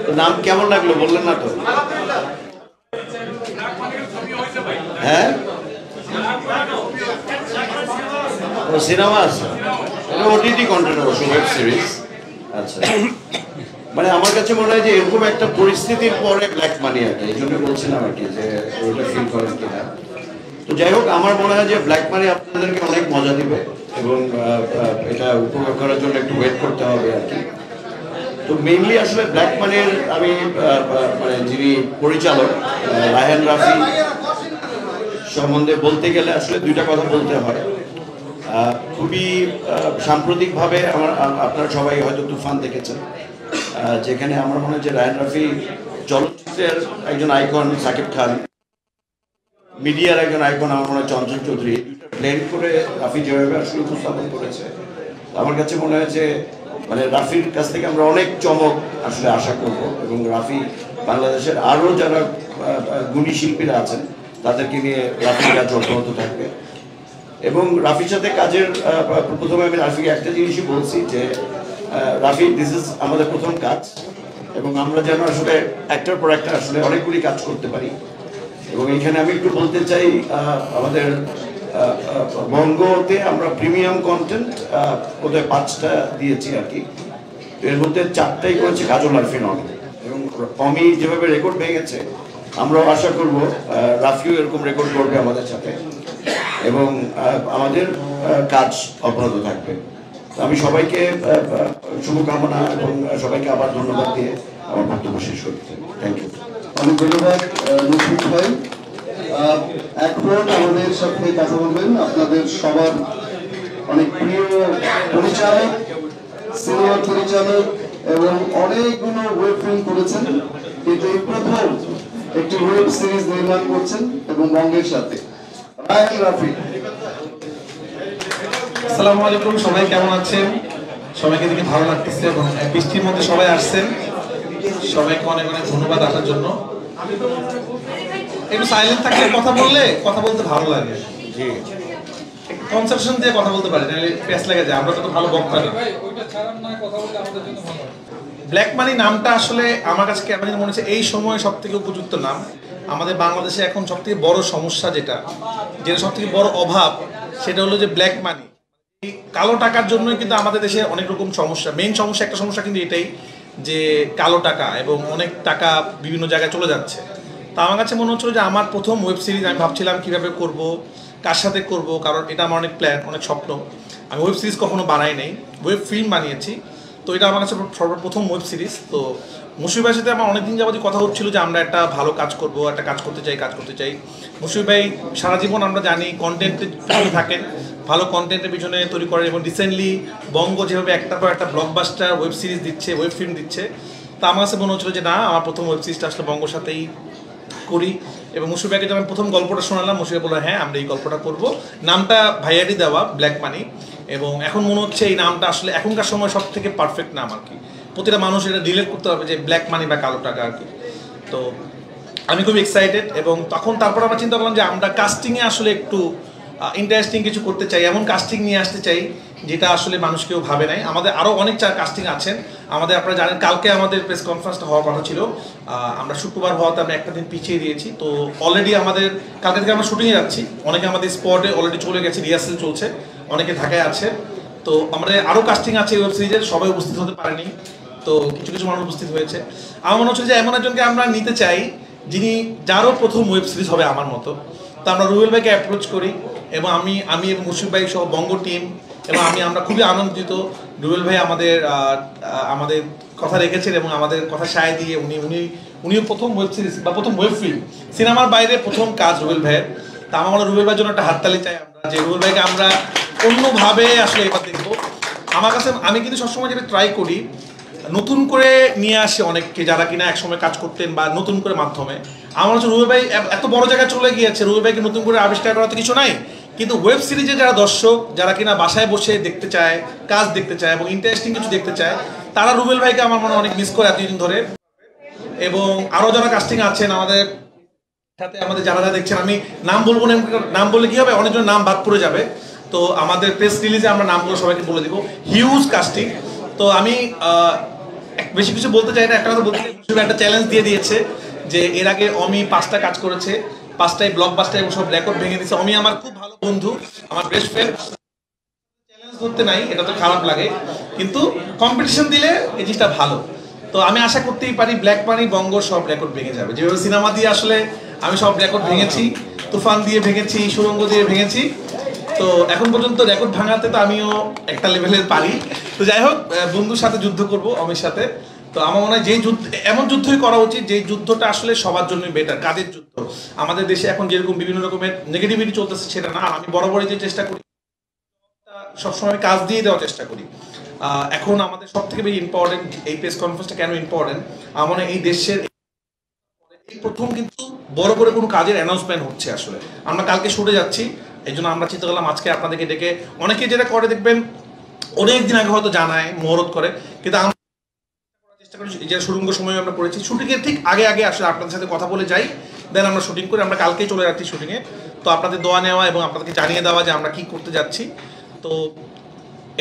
তো নাম কেমন লাগলো বললেন না তো? হ্যাঁ, সিনেমা আছে, ওটিটি কন্টেন্ট অবশ্য, ওয়েব সিরিজ। আচ্ছা, মানে আমার কাছে মনে হয় যে এরকম একটা পরিস্থিতির পরে ব্ল্যাক মানি আর কি, এই জন্য বলছিলাম আর কি যে ওইটা ফিল করেন কিনা। তো যাই হোক, আমার মনে হয় যে ব্ল্যাক মানি আপনাদেরকে অনেক মজা দিবে এবং এটা উপভোগ করার জন্য একটু ওয়েট করতে হবে আর কি। তো মেইনলি আসলে ব্ল্যাক মানির আমি মানে যিনি পরিচালক রায়হান রাফি সম্বন্ধে বলতে গেলে আসলে দুইটা কথা বলতে হয়। খুবই সাম্প্রতিকভাবে আপনারা সবাই হয়তো তুফান দেখেছেন, যেখানে আমার মনে হয় যে রায়হান রাফি চলচ্চিত্রের একজন আইকন সাকিব খান, মিডিয়ার একজন আইকন আমার মনে হয় চঞ্চল চৌধুরী, ব্লেন্ড করে রাফি যেভাবে আসলে উপস্থাপন করেছে, আমার কাছে মনে হয় যে মানে রাফির কাছ থেকে আমরা অনেক চমক আসলে আশা করব এবং রাফি বাংলাদেশের আরও যারা গুণী শিল্পীরা আছেন তাদেরকে নিয়ে রাফির কাজ অব্যাহত থাকবে। এবং রাফির সাথে কাজের প্রথমে আমি রাফিকে একটা জিনিসই বলছি যে রাফি, দিস ইজ আমাদের প্রথম কাজ এবং আমরা যেন আসলে একটার পর একটা আসলে অনেকগুলি কাজ করতে পারি। এবং এখানে আমি একটু বলতে চাই, আমাদের বঙ্গতে আমরা প্রিমিয়াম কন্টেন্ট বোধহয় 5টা দিয়েছি আর কি, এর মধ্যে 4টাই করেছে কাজল আরফিন অমি, এবং অমি যেভাবে রেকর্ড ভেঙেছে আমরাও আশা করব রাফিও এরকম রেকর্ড করবে আমাদের সাথে এবং আমাদের কাজ অব্যাহত থাকবে। আমি সবাইকে শুভকামনা এবং সবাইকে আবার ধন্যবাদ দিয়ে আমার বক্তব্য শেষ করতে। Thank you. অনেক ধন্যবাদ মুশফিক ভাই। এখন আমাদের সাথে কথা বলবেন আপনাদের সবার অনেক প্রিয় পরিচালক, সিনেমার পরিচালক এবং অনেকগুলো ওয়েব ফিল্ম করেছেন, কিন্তু এই প্রথম একটি ওয়েব সিরিজ নির্মাণ করছেন এবং বঙ্গের সাথে, রায়হান রাফি। আসসালামু আলাইকুম, সবাই কেমন আছেন? সবাইকে দেখে ভালো লাগতেছে এবং বৃষ্টির মধ্যে সবাই আসছেন, সবাইকে অনেক অনেক ধন্যবাদ আসার জন্য। একটু সাইলেন্ট থাকলে কথা বলতে ভালো লাগে, কনসেন্ট্রেশন দিয়ে কথা বলতে পারি, নাহলে প্যাস লেগে যায়। আমরা তো ভালো বক্তা না। ব্ল্যাক মানি নামটা আসলে আমার কাছে কেমন মনে হচ্ছে এই সময় সব থেকে উপযুক্ত নাম। আমাদের বাংলাদেশে এখন সব থেকে বড় সমস্যা যেটা সব থেকে বড় অভাব, সেটা হলো যে ব্ল্যাক মানি, এই কালো টাকার জন্যই কিন্তু আমাদের দেশে অনেক রকম সমস্যা। মেইন সমস্যা, একটা সমস্যা কিন্তু এটাই যে কালো টাকা এবং অনেক টাকা বিভিন্ন জায়গায় চলে যাচ্ছে। তা আমার কাছে মনে হচ্ছিল যে আমার প্রথম ওয়েব সিরিজ আমি ভাবছিলাম কীভাবে করব, কার সাথে করব, কারণ এটা আমার অনেক প্ল্যান, অনেক স্বপ্ন। আমি ওয়েব সিরিজ কখনো বানাই নাই, ওয়েব ফিল্ম বানিয়েছি, তো এটা আমার কাছে সর্বপ্রথম ওয়েব সিরিজ। তো মুশফিক ভাইয়ের সাথে আমার অনেকদিন যাবতীয় কথা হচ্ছিল যে আমরা একটা ভালো কাজ করব, একটা কাজ করতে চাই। মুশফিক ভাই সারা জীবন আমরা জানি কন্টেন্টের পিছনে থাকেন, ভালো কন্টেন্টের পিছনে তৈরি করেন এবং রিসেন্টলি বঙ্গ যেভাবে একটার পর একটা ব্লকবাস্টার ওয়েব সিরিজ দিচ্ছে, ওয়েব ফিল্ম দিচ্ছে, তা আমার কাছে মনে হচ্ছিল যে না, আমার প্রথম ওয়েব সিরিজটা আসলে বঙ্গর সাথেই করি। এবং মুশফিক ভাইকে যখন প্রথম গল্পটা শোনালাম, মুশফিক ভাই বলল হ্যাঁ আমরা এই গল্পটা করব। নামটা ভাইয়ারই দেওয়া, ব্ল্যাক মানি, এবং এখন মনে হচ্ছে এই নামটা আসলে এখনকার সময় সব থেকে পারফেক্ট নাম আর কি। প্রতিটা মানুষ এটা রিলেট করতে পারবে যে ব্ল্যাক মানি বা কালো টাকা আর কি। তো আমি খুব এক্সাইটেড এবং তারপর আমরা চিন্তা করলাম যে আমরা কাস্টিংয়ে আসলে একটু ইন্টারেস্টিং কিছু করতে চাই, এমন কাস্টিং নিয়ে আসতে চাই যেটা আসলে মানুষ কেউ ভাবে নাই। আমাদের আরও অনেক কাস্টিং আছেন আমাদের, আপনারা জানেন কালকে আমাদের প্রেস কনফারেন্সটা হওয়ার কথা ছিল, আমরা শুক্রবার হওয়াতে আমরা একটা দিন পিছিয়ে দিয়েছি। তো অলরেডি আমাদের কালকে থেকে আমরা শুটিংয়ে যাচ্ছি, অনেকে আমাদের স্পটে অলরেডি চলে গেছে, রিহার্সেল চলছে, অনেকে ঢাকায় আছে। তো আমাদের আরও কাস্টিং আছে ওয়েব সিরিজের, সবাই উপস্থিত হতে পারেনি, তো কিছু কিছু মানুষ উপস্থিত হয়েছে। আমার মনে হচ্ছে যে এমন একজনকে আমরা নিতে চাই যারও প্রথম ওয়েব সিরিজ হবে আমার মতো। তো আমরা রুবেল ভাইকে অ্যাপ্রোচ করি এবং আমি এবং মুশফিক ভাই সহ বঙ্গ টিম এবং আমরা খুবই আনন্দিত। রুবেল ভাই আমাদের কথা রেখেছেন এবং আমাদের কথা সায় দিয়ে উনিও প্রথম ওয়েব সিরিজ বা প্রথম ওয়েব ফিল্ম, সিনেমার বাইরে প্রথম কাজ রুবেল ভাইয়ের। তা আমার মনে রুবেল ভাইয়ের জন্য একটা হাততালি চাই আমরা, যে রুবেল ভাইকে আমরা অন্যভাবে আসলে এবার দেখবো। আমার কাছে আমি কিন্তু সবসময় যেটা ট্রাই করি, নতুন করে নিয়ে আসে অনেককে যারা কিনা একসময় কাজ করতেন বা নতুন করে মাধ্যমে। আমার হচ্ছে রুবেল ভাই এত বড় জায়গায় চলে গিয়েছে, রুবেল ভাইকে নতুন করে আবিষ্কার করাতে কিছু নাই, কিন্তু ওয়েব সিরিজে যারা দর্শক, যারা কিনা বাসায় বসে দেখতে চায়, কাজ দেখতে চায় এবং ইন্টারেস্টিং কিছু দেখতে চায়, তারা রুবেল ভাইকে আমার মনে অনেক মিস করে এতদিন ধরে। এবং আরও যারা কাস্টিং আছেন আমাদের সাথে, আমাদের যারা দেখছেন, আমি নাম বলবো না, নাম বললে কি হবে, অনেকজন নাম বাদ পড়ে যাবে। তো আমাদের প্রেস রিলিজে আমরা নামগুলো সবাইকে বলে দিব, হিউজ কাস্টিং। তো আমি বেশি কিছু বলতে চাই না, একটা কথা বলতে চাই, একটা চ্যালেঞ্জ দিয়ে দিয়েছে যে এর আগে অমি 5টা কাজ করেছে, 5টাই ব্লকবাস্টার এবং সব রেকর্ড ভেঙে দিয়েছে। অমি আমার খুব ভালো বন্ধু, আমার বেস্ট ফ্রেন্ড। চ্যালেঞ্জ করতে নাই, এটা তো খারাপ লাগে, কিন্তু কম্পিটিশন দিলে এই জিনিসটা ভালো। তো আমি আশা করতেই পারি ব্ল্যাক মানি বঙ্গ সব রেকর্ড ভেঙে যাবে, যেভাবে সিনেমা দিয়ে আসলে আমি সব রেকর্ড ভেঙেছি, তুফান দিয়ে ভেঙেছি, সুরঙ্গ দিয়ে ভেঙেছি। তো এখন পর্যন্ত রেকর্ড ভাঙাতে তো আমিও একটা লেভেলের পারি। তো যাই হোক, বন্ধুর সাথে যুদ্ধ করব, অমির সাথে। তো আমার মনে হয় যে যুদ্ধ, এমন যুদ্ধই করা উচিত যে যুদ্ধটা আসলে সবার জন্যই বেটার। কাজের যুদ্ধ, আমাদের দেশে এখন যেরকম বিভিন্ন রকমের নেগেটিভিটি চলতেছে সেটা না। আমি বরাবরই যে চেষ্টা করি সবসময় কাজ দিয়ে দেওয়ার চেষ্টা করি। এখন আমাদের সব থেকে বেশি ইম্পর্টেন্ট এই প্রেস কনফারেন্সটা কেন ইম্পর্টেন্ট, আমার মনে হয় এই দেশের এই প্রথম কিন্তু বড় করে কোনো কাজের অ্যানাউন্সমেন্ট হচ্ছে। আসলে আমরা কালকে শুটে যাচ্ছি, এই জন্য আমরা চিন্তা করলাম আজকে আপনাদেরকে ডেকে। অনেকে যেটা করে দেখবেন অনেক দিন আগে হয়তো জানায়, মুহূর্ত করে, কিন্তু আমরা চেষ্টা করি যে সুরঙ্গ সময় আমরা করেছি, শুটিংয়ের ঠিক আগে আগে আসলে আপনাদের সাথে কথা বলে যাই, দেন আমরা শুটিং করি। আমরা কালকেই চলে যাচ্ছি শুটিংয়ে। তো আপনাদের দোয়া নেওয়া এবং আপনাদেরকে জানিয়ে দেওয়া যে আমরা কি করতে যাচ্ছি, তো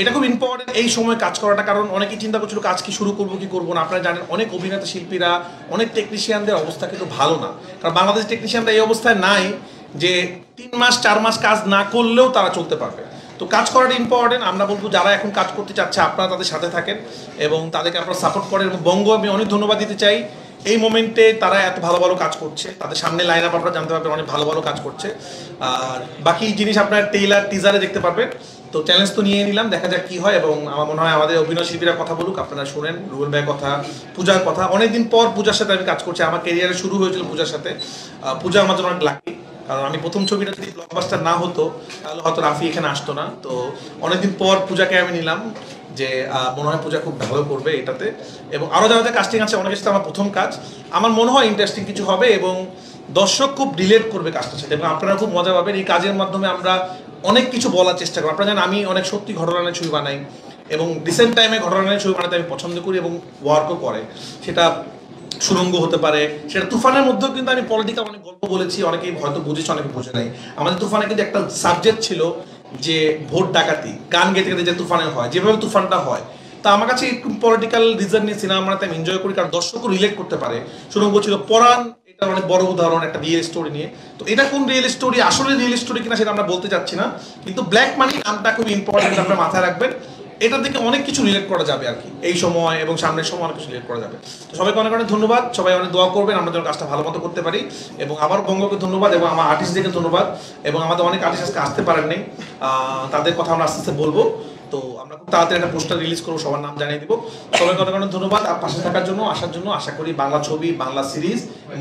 এটা খুব ইম্পর্টেন্ট এই সময় কাজ করাটা। কারণ অনেকেই চিন্তা করছিল কাজ কি শুরু করবো কি করবো না। আপনারা জানেন অনেক অভিনেতা শিল্পীরা, অনেক টেকনিশিয়ানদের অবস্থা কিন্তু ভালো না। কারণ বাংলাদেশ টেকনিশিয়ানরা এই অবস্থায় নাই যে 3 মাস 4 মাস কাজ না করলেও তারা চলতে পারবে। তো কাজ করাটা ইম্পর্টেন্ট। আমরা বলবো যারা এখন কাজ করতে চাচ্ছে আপনারা তাদের সাথে থাকেন এবং তাদেরকে আপনারা সাপোর্ট করেন। এবং বঙ্গ আমি অনেক ধন্যবাদ দিতে চাই, এই মোমেন্টে তারা এত ভালো ভালো কাজ করছে, তাদের সামনে লাইন আপ আপনারা জানতে পারবেন, অনেক ভালো ভালো কাজ করছে। আর বাকি জিনিস আপনার টেইলার টিজারে দেখতে পারবেন। তো চ্যালেঞ্জ তো নিয়ে নিলাম, দেখা যাক কি হয়। এবং আমার মনে হয় আমাদের অভিনয় শিল্পীরা কথা বলুক, আপনারা শুনেন রুবেল ভাইয়ের কথা, পূজার কথা। অনেকদিন পর পূজার সাথে আমি কাজ করছি, আমার ক্যারিয়ারে শুরু হয়েছিল পূজার সাথে। পূজা আমার জন্য অনেক লাকি, কারণ আমি প্রথম ছবিটা যদি ব্লকবাস্টার না হতো তাহলে হয়তো রাফি এখানে আসতো না। তো অনেকদিন পর পূজাকে আমি নিলাম, যে মনে হয় পূজা খুব ভালো করবে এটাতে। এবং আরও যারা কাস্টিং আছে অনেকের সাথে আমার প্রথম কাজ, আমার মনে হয় ইন্টারেস্টিং কিছু হবে এবং দর্শক খুব রিলেট করবে কাজটার সাথে এবং আপনারা খুব মজা পাবেন। এই কাজের মাধ্যমে আমরা অনেক কিছু বলার চেষ্টা করি। আপনারা জানেন আমি অনেক সত্যি ঘটনার ছবি বানাই এবং রিসেন্ট টাইমে ঘটনার ছবি বানাতে আমি পছন্দ করি এবং ওয়ার্কও করে। সেটা সুরঙ্গ হতে পারে, সেটা তুফানের মধ্যেও কিন্তু আমি পলিটিক্যাল অনেক গল্প বলেছি, অনেকেই হয়তো বুঝেছে, অনেকে বুঝে নাই। আমাদের তুফানে কিন্তু একটা সাবজেক্ট ছিল যে ভোট ডাকাতি, গান গেতে গেতে যে তুফানে হয়, যেভাবে তুফানটা হয়। তা আমার কাছে একটু পলিটিক্যাল রিজন নিয়ে সিনেমা বানাতে আমি এনজয় করি, কারণ দর্শকও রিলেট করতে পারে। সুরঙ্গ ছিল পরাণ, এটা অনেক বড় উদাহরণ একটা রিয়েল স্টোরি নিয়ে। তো এটা কোন রিয়েল স্টোরি, আসলে রিয়েল স্টোরি কিনা সেটা আমরা বলতে চাচ্ছি না, কিন্তু ব্ল্যাক মানি নামটা খুব ইম্পর্টেন্ট, আপনারা মাথায় রাখবেন। এটা থেকে অনেক কিছু রিলেট করা যাবে আর কি, এই সময় এবং সামনের সময় অনেক কিছু রিলেট করা যাবে। তো সবাইকে অনেক অনেক ধন্যবাদ, সবাই অনেক দোয়া করবেন আমরা যেন কাজটা ভালো মতো করতে পারি। এবং আবার বঙ্গকে ধন্যবাদ এবং আমার আর্টিস্টদেরকে ধন্যবাদ। এবং আমাদের অনেক আর্টিস্ট আজকে আসতে পারেননি, তাদের কথা আমরা আস্তে আস্তে বলবো। তো আমরা খুব তাড়াতাড়ি একটা পোস্টার রিলিজ করবো, সবার নাম জানিয়ে দিব। সবাইকে অনেক অনেক ধন্যবাদ পাশে থাকার জন্য, আসার জন্য। আশা করি বাংলা ছবি, বাংলা সিরিজ,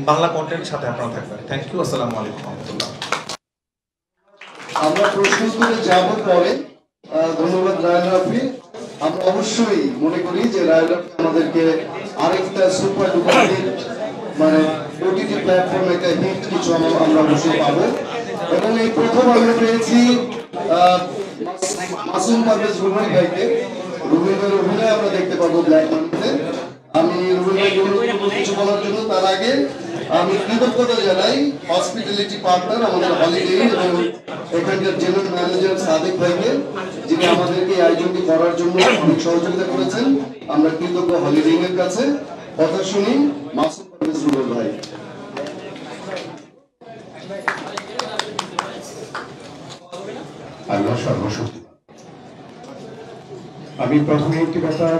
বাংলা কন্টেন্টের সাথে আপনারা থাকবেন। থ্যাংক ইউ, আসসালামু আলাইকুম রহমতুল্লাহ। আমরা প্রশ্ন করে যাব পরে। ধন্যবাদ রায়ন রাফি। আমরা অবশ্যই মনে করি যে রায়ন রাফি আমাদেরকে আরেকটা সুপার ডুপার হিট, মানে ওটিটি প্ল্যাটফর্মে একটা হিট কিছু আমরা অবশ্যই পাবো। এবং এই প্রথম আমরা পেয়েছি মাসুম পারভেজ রুবেল ভাইকে। রুবেল ভাইয়ের অভিনয় আমরা দেখতে পাবো ব্ল্যাক মানিতে। আমি রুবেল ভাইকে অনুরোধ করব কিছু বলার জন্য। তার আগে আমি কৃতজ্ঞতা জানাই হসপিটালিটি পার্টনার আমাদের হলিডে এবং এখানকার জেনারেল ম্যানেজার সাদিক ভাইকে, যিনি আমাদেরকে এই আয়োজনটি করার জন্য অনেক সহযোগিতা করেছেন। আমরা কৃতজ্ঞ হলিডে এর কাছে। কথা শুনি মাসুম পারভেজ রুবেল ভাই। আল্লাহ সর্বশক্তি। আমি প্রথমে একটি ব্যাপার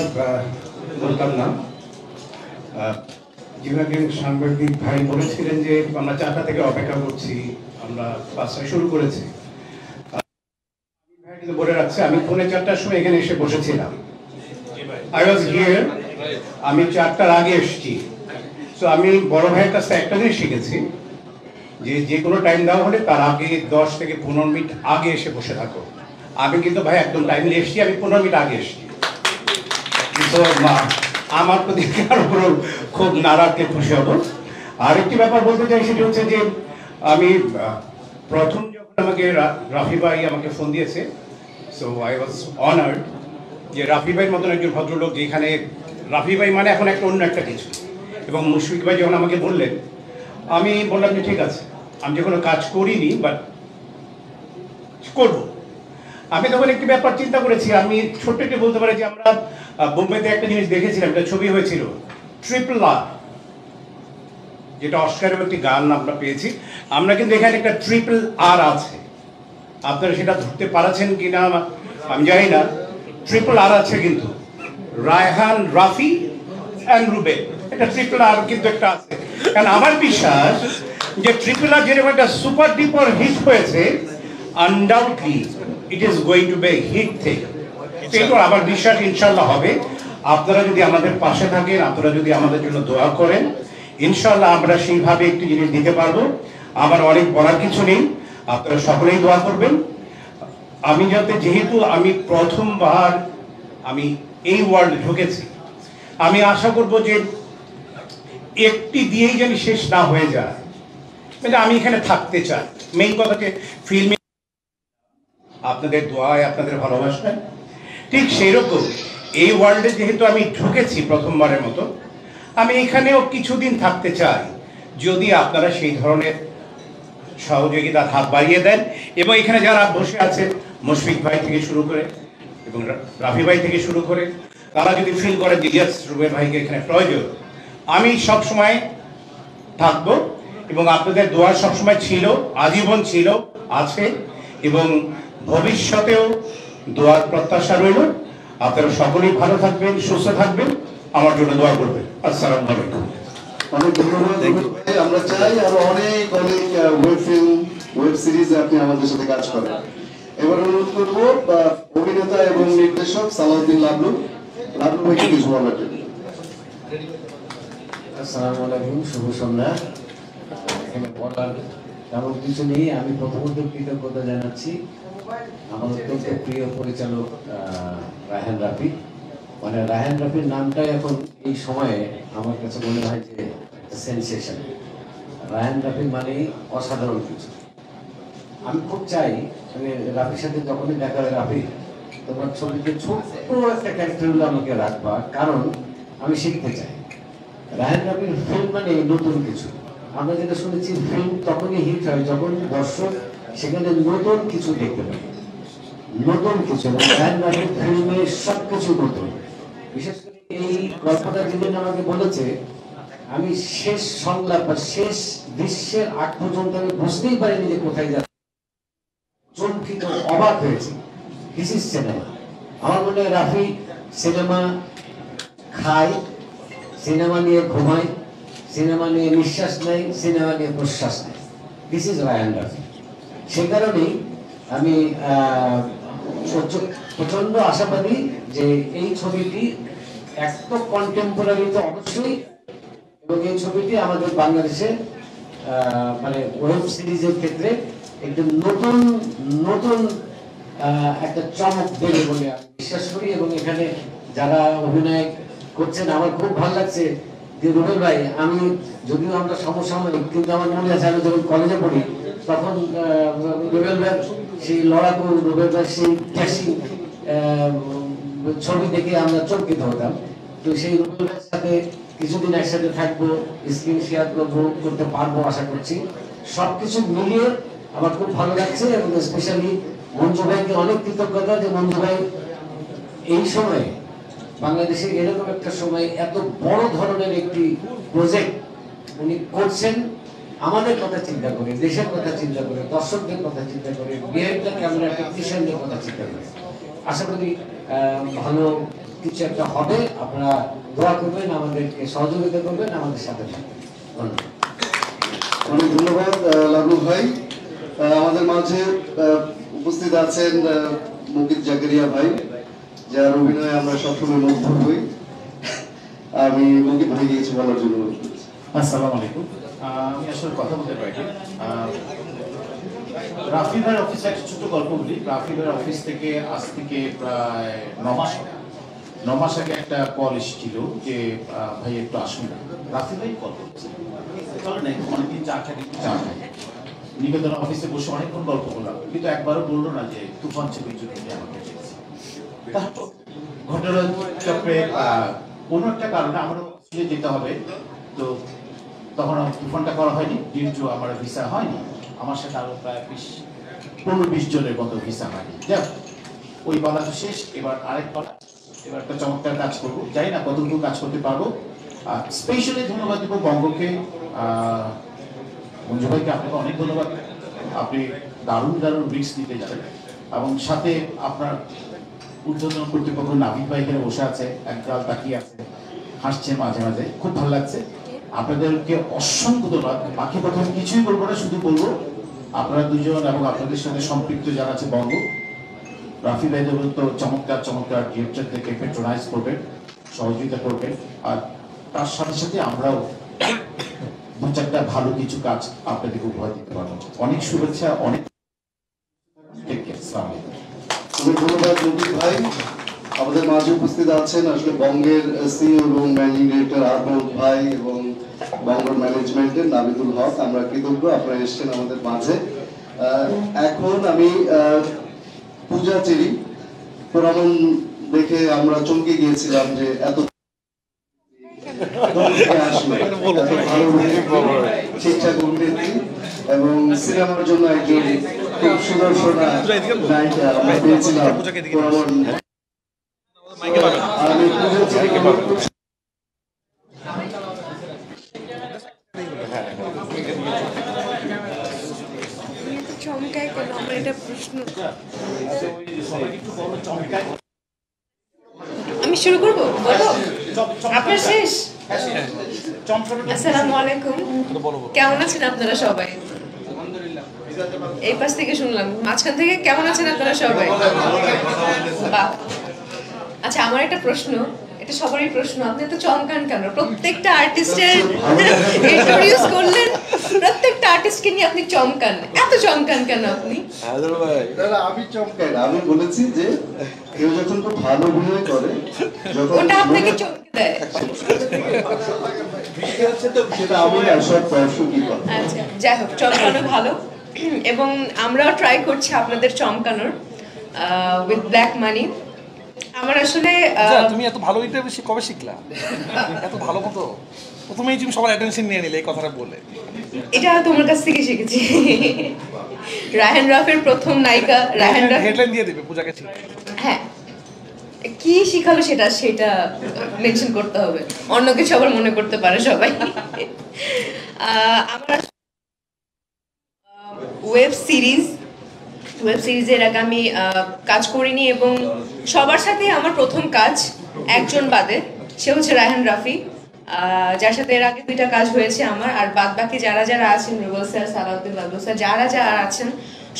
বলতাম না, যেভাবে সাংবাদিক ভাই বলেছিলেন যে আমরা 4টা থেকে অপেক্ষা করছি, আমরা 5টায় শুরু করেছি। ভাই কিন্তু বলে রাখছে আমি 4:45টার সময় এখানে এসে বসেছিলাম। আই ওয়াজ হিয়ার, আমি 4টার আগে এসেছি। সো আমি বড় ভাইয়ের কাছে একটা জিনিস শিখেছি, যে কোনো টাইম দেওয়া হলে তার আগে 10 থেকে 15 মিনিট আগে এসে বসে থাকো। আমি কিন্তু ভাই একদম টাইমলি এসেছি, আমি 15 মিনিট আগে এসেছি। তো আমার প্রতি কারোর খুব নারাজকে খুশি হব। আরেকটি ব্যাপার বলতে চাই, সেটি হচ্ছে যে আমি প্রথম যখন আমাকে রাফি ভাই আমাকে ফোন দিয়েছে, সো আই ওয়াজ অনার্ড যে রাফি ভাইয়ের মতন একজন ভদ্রলোক, যেখানে রাফি ভাই মানে এখন একটা অন্য একটা কিছু। এবং মুশফিক ভাই যখন আমাকে বললেন, আমি বললাম যে ঠিক আছে, আমি যে কোনো কাজ করিনি বাট করব। আমি তখন একটি ব্যাপার চিন্তা করেছি, আমি ছোট্ট একটু বলতে পারি যে আমরা বোম্বেতে একটা জিনিস দেখেছিলাম, একটা ছবি হয়েছিল ট্রিপল আর, যেটা অস্কারের একটি গান আমরা পেয়েছি। আমরা কিন্তু এখানে একটা ট্রিপল আর আছে, আপনারা সেটা ধরতে পারছেন কিনা আমি জানি না। ট্রিপল আর আছে কিন্তু, রায়হান, রাফি অ্যান্ড রুবেল, এটা ট্রিপল আর কিন্তু একটা আছে। কারণ আমার বিশ্বাস যে ট্রিপল আর যেরকম একটা সুপার ডিপার হিট হয়েছে, undoubtedly it is going to be hit thing. সেটা আমার বিশ্বাস ইনশাল্লাহ হবে। আপনারা যদি আমাদের পাশে থাকেন, আপনারা যদি আমাদের জন্য দোয়া করেন, ইনশাল্লাহ আমরা সেইভাবে একটি জিনিস দিতে পারবো। আমার অনেক বলার কিছু নেই, আপনারা সকলেই দোয়া করবেন। আমি যেহেতু আমি প্রথমবার আমি এই ওয়ার্ল্ডে ঢুকেছি, আমি আশা করব যে একটি দিয়েই যেন শেষ না হয়ে যায়, মানে আমি এখানে থাকতে চাই। মেইন কথা যে ফিল্মে আপনাদের দোয়ায়, আপনাদের ভালোবাসা, ঠিক সেই রকম এই ওয়ার্ল্ডে যেহেতু আমি ঢুকেছি প্রথমবারের মতো, আমি এখানেও কিছুদিন থাকতে চাই, যদি আপনারা সেই ধরনের সহযোগিতার হাত বাড়িয়ে দেন। এবং এখানে যারা বসে আছে, মুশফিক ভাই থেকে শুরু করে এবং রাফি ভাই থেকে শুরু করে, তারা যদি ফিল করে যে ইয়েস রুবেল ভাইকে এখানে প্রয়োজন, আমি সব সময় থাকবো। এবং আপনাদের দোয়া সবসময় ছিল, আজীবন ছিল, আছে এবং ভবিষ্যতেও দোয়ার প্রত্যাশা রইল। আপনারা সকলেই ভালো থাকবেন, সুস্থ থাকবেন, আমার জন্য দোয়া করবেন। আসসালামু আলাইকুম। অনেক ধন্যবাদ ভাই। আমরা চাই আরো অনেক ওয়েব ফিল্ম, ওয়েব সিরিজে আপনি আমাদের সাথে কাজ করেন। এবার অনুরোধ করবো অভিনেতা এবং নির্দেশক সালাউদ্দিন লাবলু ভাইকে কিছু বলার জন্য। আসসালামু আলাইকুম, শুভ সন্ধ্যা। এখানে বলার তেমন কিছু নেই। আমি প্রথমত কৃতজ্ঞতা জানাচ্ছি আমার অত্যন্ত প্রিয় পরিচালক রায়হান রাফি। মানে রায়হান রাফির নামটাই এখন এই সময়ে আমার কাছে মনে হয় যে সেন্সেশন। রায়হান রাফি মানেই অসাধারণ কিছু। আমি খুব চাই, মানে রাফির সাথে যখনই দেখা হয়, রাফি তোমার ছবিতে ছোট্ট একটা ক্যারেক্টারগুলো আমাকে রাখবা, কারণ আমি শিখতে চাই। রায়হান রাফির ফিল্ম মানে নতুন কিছু। আমরা যেটা শুনেছি, ফিল্ম তখনই হিট হয় যখন দর্শক সেখানে নতুন কিছু দেখতে পায়, নতুন কিছু। রায়হান রাফির ফিল্মে সব কিছু নতুন। বিশেষ করে এই গল্পটা যেদিন আমাকে বলেছে, আমি শেষ সংলাপ বা শেষ দৃশ্যের আগ পর্যন্ত আমি বুঝতেই পারিনি যে কোথায় যাচ্ছে। চমকিত, অবাক হয়েছে। This is cinema. আমার মনে হয় রাফি সিনেমা খায়, সিনেমা নিয়ে ঘুমায়, সিনেমা নিয়ে নিঃশ্বাস নেয়, সিনেমা নিয়ে প্রশ্বাস নেয়। This is Raihan Rafi. সে কারণেই আমি প্রচন্ড আশাবাদী যে এই ছবিটি এক তো কন্টেম্পোরারি তো অবশ্যই, এবং এই ছবিটি আমাদের বাংলাদেশে মানে ওয়েব সিরিজের ক্ষেত্রে একটু নতুন নতুন একটা চমক দেবে বলে আমি বিশ্বাস করি। এবং এখানে যারা অভিনয় করছেন, আমার খুব ভালো লাগছে যে রুবেল ভাই, আমি যদিও আমরা সমসাময়িক, কিন্তু আমার মনে আছে আমি যখন কলেজে পড়ি তখন রুবেল ভাই সেই লড়াকু, রুবেল ভাই সেই ট্যাক্সি ছবি দেখে আমরা চমকিত হতাম। তো সেই রুবেল ভাইয়ের সাথে কিছুদিন একসাথে থাকবো, স্ক্রিন শেয়ার করবো, করতে পারবো আশা করছি। সবকিছু মিলিয়ে আমার খুব ভালো লাগছে। এবং স্পেশালি মঞ্জু ভাইকে অনেক কৃতজ্ঞতা যে মঞ্জু ভাই এই সময়ে বাংলাদেশে এরকম একটা সময় এত বড় ধরনের একটি প্রজেক্ট উনি করছেন, আমাদের কথা চিন্তা করে, দেশের কথা চিন্তা করে, দর্শকদের কথা চিন্তা করে, বিহাইন্ড দ্য ক্যামেরা টেকনিশিয়ানদের কথা চিন্তা করে। আশা করি ভালো কিছু একটা হবে। আপনারা দোয়া করবেন, আমাদেরকে সহযোগিতা করবেন, আমাদের সাথে থাকবেন। ধন্যবাদ। অনেক ধন্যবাদ লাবলু ভাই। আমাদের মাঝে উপস্থিত আছেন মুকিত জাকারিয়া ভাই, যার অভিনয়ে আমরা সবসময় মুগ্ধ হই। আমি মুকিত ভাই কিছু বলার জন্য। আসসালামু আলাইকুম। আমি আসলে কথা বলতে পারি। রাফি ভাইয়ের অফিসে একটা ছোট গল্প বলি। রাফি ভাইয়ের অফিস থেকে আজ থেকে প্রায় 9 মাস আগে একটা কল এসেছিল যে ভাই একটু আসুন না। রাফি ভাই কল করছে, চলে নাই অনেকদিন চা খাই নিবেদন অফিসে বসে অনেকক্ষণ গল্প করলাম, কিন্তু একবারও বললো না যে তুফান ছবির জন্য আমাকে চেয়েছে। তারপর ঘটনা চক্রে কোনো একটা কারণে আমারও অফিসে যেতে হবে, তো তখন তুফানটা করা হয়নি, ডিউ আমার ভিসা হয়নি। আমার সাথে আরো প্রায় 15-20 জনের মতো ভিসা হয়নি। যাক, ওই বলা তো শেষ। এবার আরেক বলা এবার একটা চমৎকার কাজ করবো, জানি না কতটুকু কাজ করতে পারবো। স্পেশালি ধন্যবাদ দেবো বঙ্গকে, মঞ্জু ভাইকে আপনাকে অনেক ধন্যবাদ। আপনি দারুণ দারুণ রিস্ক নিতে যাবেন, এবং সাথে আপনার ঊর্ধ্বতন কর্তৃপক্ষ নাবিক ভাই এখানে বসে আছে, একগাল তাকিয়ে আছে, হাসছে মাঝে মাঝে, খুব ভালো লাগছে। আপনাদেরকে অসংখ্য ধন্যবাদ। বাকি প্রথম কিছুই বলবো না, শুধু বলবো আপনারা দুজন এবং আপনাদের সাথে সম্পৃক্ত যারা আছে বঙ্গ, রাফি ভাই তো চমৎকার চমৎকার ডিরেক্টর থেকে পেট্রোনাইজ করবেন, সহযোগিতা করবেন, আর তার সাথে সাথে আমরাও দু চারটা ভালো কিছু কাজ আপনাদেরকে উপহার দিতে পারবো। অনেক শুভেচ্ছা, অনেক ধন্যবাদ রফিক ভাই। আমাদের মাঝে উপস্থিত আছেন আসলে বঙ্গের সিইও এবং ম্যানেজিং ডিরেক্টর আরবুল ভাই এবং বঙ্গের ম্যানেজমেন্টের নাবিদুল হক। আমরা কৃতজ্ঞ আপনারা এসেছেন আমাদের মাঝে। এখন আমি পূজা চেরি পুরামন দেখে আমরা চমকে গিয়েছিলাম যে এত ঠিকঠাক অভিনেত্রী এবং সিনেমার জন্য একজন খুব সুদর্শনা নায়িকা আমরা পেয়েছিলাম পুরামন। আমি পূজা চেরিকে চমকায় কেন আমার এটা প্রশ্ন। আমি শুরু করবো, বলো আপনার শেষ। আসসালামু আলাইকুম, কেমন আছেন আপনারা সবাই? এই পাশ থেকে শুনলাম, মাঝখান থেকে কেমন আছেন আপনারা সবাই? বাহ। আচ্ছা, আমার একটা প্রশ্ন, এটা সবারই প্রশ্ন, আপনি এত চমকান কেন? প্রত্যেকটা আর্টিস্টের ইন্ট্রোডিউস করলেন, প্রত্যেকটা আর্টিস্টকে নিয়ে আপনি চমকান, এত চমকান কেন আপনি? আমি চমকাই না, আমি বলেছি যে কেউ যখন খুব ভালো অভিনয় করে, যখন ওটা আপনাকে চমকে দেয়। সেটা আমি আসলে দর্শকই করে। আচ্ছা, যাই হোক, চমকানো ভালো, এবং আমরাও ট্রাই করছি আপনাদের চমকানোর উইথ ব্ল্যাক মানি। আমার আসলে তুমি এত ভালো এটা বেশি কবে শিখলা? এত ভালো মতো প্রথমেই তুমি সবার অ্যাটেনশন নিয়ে নিলে এই কথাটা বলে। এটা তোমার কাছ থেকে শিখেছি। রায়হান রাফির প্রথম নায়িকা রায়হান রাফি হেডলাইন দিয়ে দেবে পূজাকে ঠিক। হ্যাঁ, কি শিখালো সেটা মেনশন করতে হবে, অন্য কিছু আবার মনে করতে পারে সবাই। আমার ওয়েব সিরিজের আগে আমি কাজ করিনি, এবং সবার সাথে আমার প্রথম কাজ, একজন বাদে, সে হচ্ছে রায়হান রাফি, যার সাথে এর আগে 2টা কাজ হয়েছে আমার। আর বাদ বাকি যারা যারা আছেন, রুবেল স্যার, সালাউদ্দিন বাবলু স্যার, যারা যারা আছেন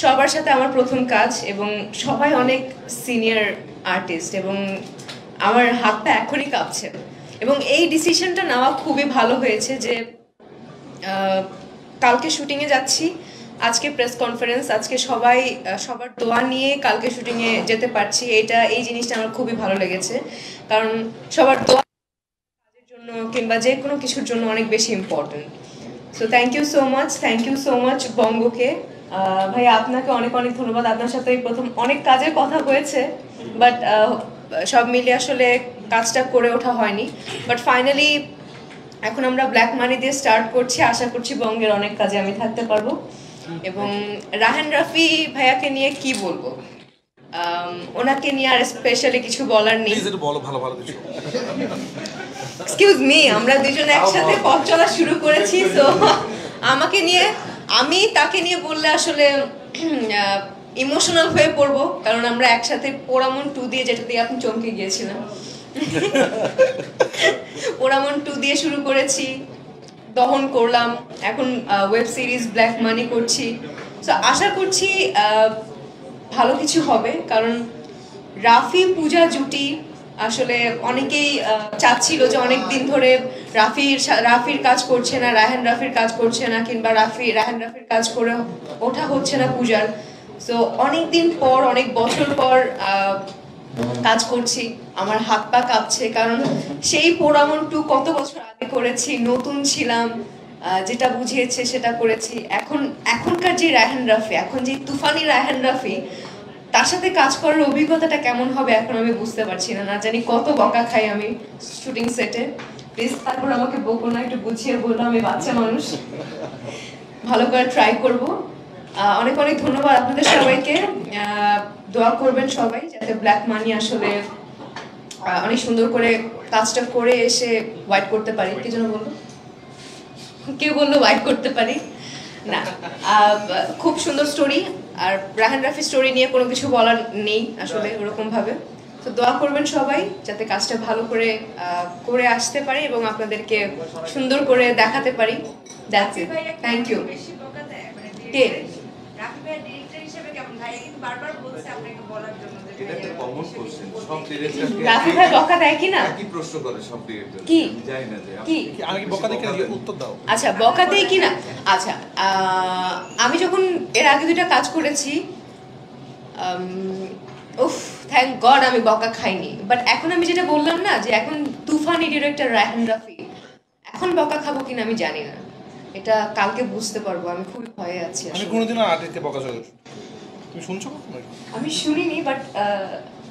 সবার সাথে আমার প্রথম কাজ, এবং সবাই অনেক সিনিয়র আর্টিস্ট, এবং আমার হাতটা এখনই কাঁপছে। এবং এই ডিসিশনটা নেওয়া খুবই ভালো হয়েছে যে কালকে শুটিংয়ে যাচ্ছি, আজকে প্রেস কনফারেন্স, আজকে সবাই সবার দোয়া নিয়ে কালকে শুটিংয়ে যেতে পারছি। এই জিনিসটা আমার খুবই ভালো লেগেছে, কারণ সবার দোয়া কাজের জন্য কিংবা যে কোনো কিছুর জন্য অনেক বেশি important. So thank you so much বঙ্গকে। ভাইয়া, আপনাকে অনেক অনেক ধন্যবাদ। আপনার সাথে প্রথম অনেক কাজের কথা হয়েছে, বাট সব মিলিয়ে আসলে কাজটা করে ওঠা হয়নি। বাট ফাইনালি এখন আমরা ব্ল্যাক মানি দিয়ে স্টার্ট করছি, আশা করছি বঙ্গের অনেক কাজে আমি থাকতে পারবো। এবং রায়হান রাফি ভাইয়াকে নিয়ে কি বলবো, ওনাকে নিয়ে আর স্পেশালি কিছু বলার নেই। বলো ভালো ভালো কিছু। এক্সকিউজ মি, আমরা দুজনে একসাথে পথ চলা শুরু করেছি, তো আমাকে নিয়ে, আমি তাকে নিয়ে বললে আসলে ইমোশনাল হয়ে পড়বো, কারণ আমরা একসাথে পোড়ামন 2 দিয়ে, যেটা দিয়ে আপনি চমকে গিয়েছিলেন, পোড়ামন 2 দিয়ে শুরু করেছি, দহন করলাম, এখন ওয়েব সিরিজ ব্ল্যাক মানি করছি। সো আশা করছি ভালো কিছু হবে, কারণ রাফি পূজা জুটি আসলে অনেকেই চাচ্ছিল যে অনেক দিন ধরে রাফির কাজ করছে না, রায়হান রাফির কাজ করছে না, কিংবা রায়হান রাফির কাজ করে ওঠা হচ্ছে না পূজার। সো অনেক দিন পর, অনেক বছর পর কাজ করছি, আমার হাত পা কাঁপছে, কারণ সেই পোড়ামন 2 কত বছর আগে করেছি, নতুন ছিলাম, যেটা বুঝিয়েছে সেটা করেছি। এখনকার যে রায়হান রাফি, এখন যে তুফানি রায়হান রাফি, তার সাথে কাজ করার অভিজ্ঞতাটা কেমন হবে এখন আমি বুঝতে পারছি না। না জানি কত বকা খাই আমি শুটিং সেটে। প্লিজ তারপর আমাকে বকো না, একটু বুঝিয়ে বললো, আমি বাচ্চা মানুষ, ভালো করে ট্রাই করব। অনেক অনেক ধন্যবাদ আপনাদের সবাইকে। দোয়া করবেন সবাই যাতে ব্ল্যাক মানি আসলে অনেক সুন্দর করে কাজটা করে এসে হোয়াইট করতে পারি। কি জন্য বললো, কেউ বললো হোয়াইট করতে পারি না। খুব সুন্দর স্টোরি, আর রায়হান রাফি স্টোরি নিয়ে কোনো কিছু বলার নেই আসলে ওরকম ভাবে। তো দোয়া করবেন সবাই যাতে কাজটা ভালো করে করে আসতে পারি এবং আপনাদেরকে সুন্দর করে দেখাতে পারি। That's it, thank you. কে রাফি ভাই ডিরেক্টর হিসেবে কেমন? ভাই কিন্তু বারবার বলছে আপনাকে বলার জন্য যে এটা একটা কমন কোশ্চেন, সব ডিরেক্টর রাফি ভাই বকা দেয় কি না? কি প্রশ্ন করে সব ডিরেক্টর? কি আমি জানি না যে কি আমি কি বকা দেখে উত্তর দাও। আচ্ছা বকা দেয় কি না? আচ্ছা আমি যখন এর আগে 2টা কাজ করেছি, উফ থ্যাংক গড আমি বকা খাইনি। বাট এখন আমি যেটা বললাম না যে এখন তুফানি ডিরেক্টর রায়হান রাফি, এখন বকা খাবো কিনা আমি জানি না, এটা কালকে বুঝতে পারবো। আমি খুবই ভয়ে আছি আমি আসলে। কোনোদিনও আর্টিস্টকে বকা শুনি, তুমি শুনছো কখনো? আমি শুনিনি, বাট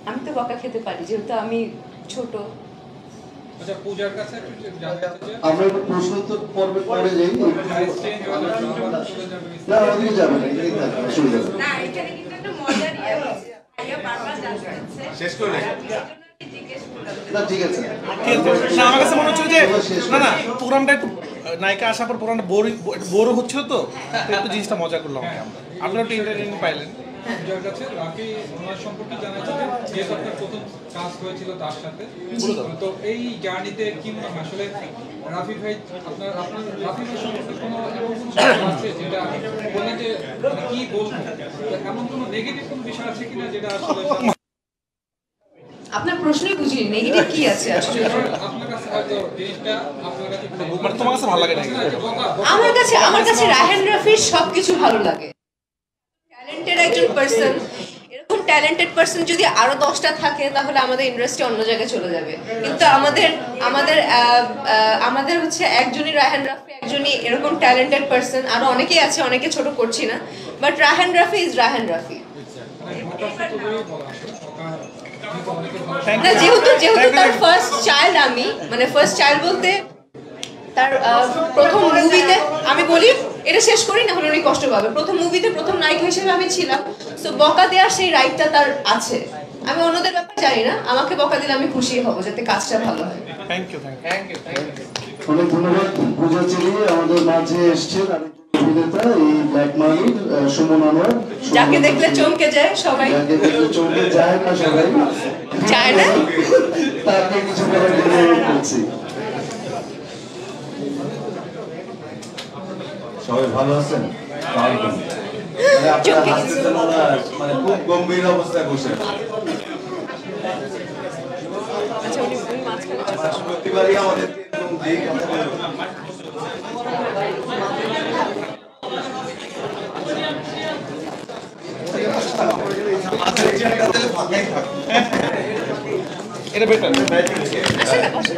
আমি তো বকা খেতে পারি যেহেতু আমি ছোট। আচ্ছা পূজার কাছে জানতে চাই, আমরা একটু প্রশ্ন উত্তর পর্বে পরে যাই। না ওদিকে যাবে না, এদিকে থাকবে, অসুবিধা নেই। না এখানে কিন্তু একটা মজার ইয়ে হচ্ছে, ভাইয়া বারবার জানতে চাচ্ছে শেষ করে নে। জিজ্ঞেস করলাম। না ঠিক আছে। না আমার কাছে মনে হচ্ছে যে না না প্রোগ্রামটা একটু নায়িকা আসার পর প্রোগ্রামটা বোরও হচ্ছিল, তো একটু জিনিসটা মজা করলাম আপনারা একটু এন্টারটেইনমেন্ট পাইলেন। পূজার কাছে রাফি ওনার সম্পর্কে জানা যাবে, যেহেতু আপনার প্রথম কাজ হয়েছিল তার সাথে, তো এই জার্নিতে কি মনে হয় আসলে রাফি ভাই আপনার রাফি ভাই সম্পর্কে কোনো এমন কোনো বিষয় আছে যেটা বললেন যে মানে কি বলবো, তো এমন কোনো নেগেটিভ কোনো বিষয় আছে কিনা যেটা আসলে আপনার প্রশ্নই বুঝিনি নেগেটিভ কি আছে আসলে। আপনার কাছে হয়তো জিনিসটা আপনার কাছে মানে তোমার কাছে ভালো লাগে নাকি? আমার কাছে রায়হান রাফির সবকিছু ভালো লাগে। ট্যালেন্টেড একজন পার্সন, এরকম ট্যালেন্টেড পার্সন যদি আরো 10টা থাকে তাহলে আমাদের ইন্ডাস্ট্রি অন্য জায়গায় চলে যাবে। কিন্তু আমাদের হচ্ছে একজনই রায়হান রাফি, একজনই এরকম ট্যালেন্টেড পার্সন। আরো অনেকেই আছে, অনেকে ছোট করছি না, বাট রায়হান রাফি ইজ রায়হান রাফি। না যেহেতু তার ফার্স্ট চাইল্ড, আমি মানে ফার্স্ট চাইল্ড বলতে তার প্রথম মুভিতে, আমি বলি এটা শেষ করি না হলে উনি কষ্ট পাবে। প্রথম মুভিতে প্রথম নায়িকা হিসেবে আমি ছিলাম, সো বকা দেওয়ার সেই রাইটটা তার আছে। আমি অন্যদের ব্যাপারে জানি না, আমাকে বকা দিলে আমি খুশি হব যাতে কাজটা ভালো হয়। Thank you thank you. অনেক ধন্যবাদ। পূজা চিনি আমাদের মাঝে এসছেন আরেকজন অভিনেতা এই ব্ল্যাক মানির, সুমন আনোয়ার। যাকে দেখলে চমকে যায় সবাই। যাকে দেখলে চমকে যায় না সবাই, যায় না, তাকে কিছু বলার অনুরোধ করছি। সবাই ভালো আছেন? মানে আপনারা হাসতেছেন, ওরা মানে খুব গম্ভীর অবস্থায় বসে আছে। আচ্ছা উনি মাঝখানে প্রতিবারই আমাদেরকে এরকম যেই কথা বলবো। এটা বেটার। আসেন না, বসেন।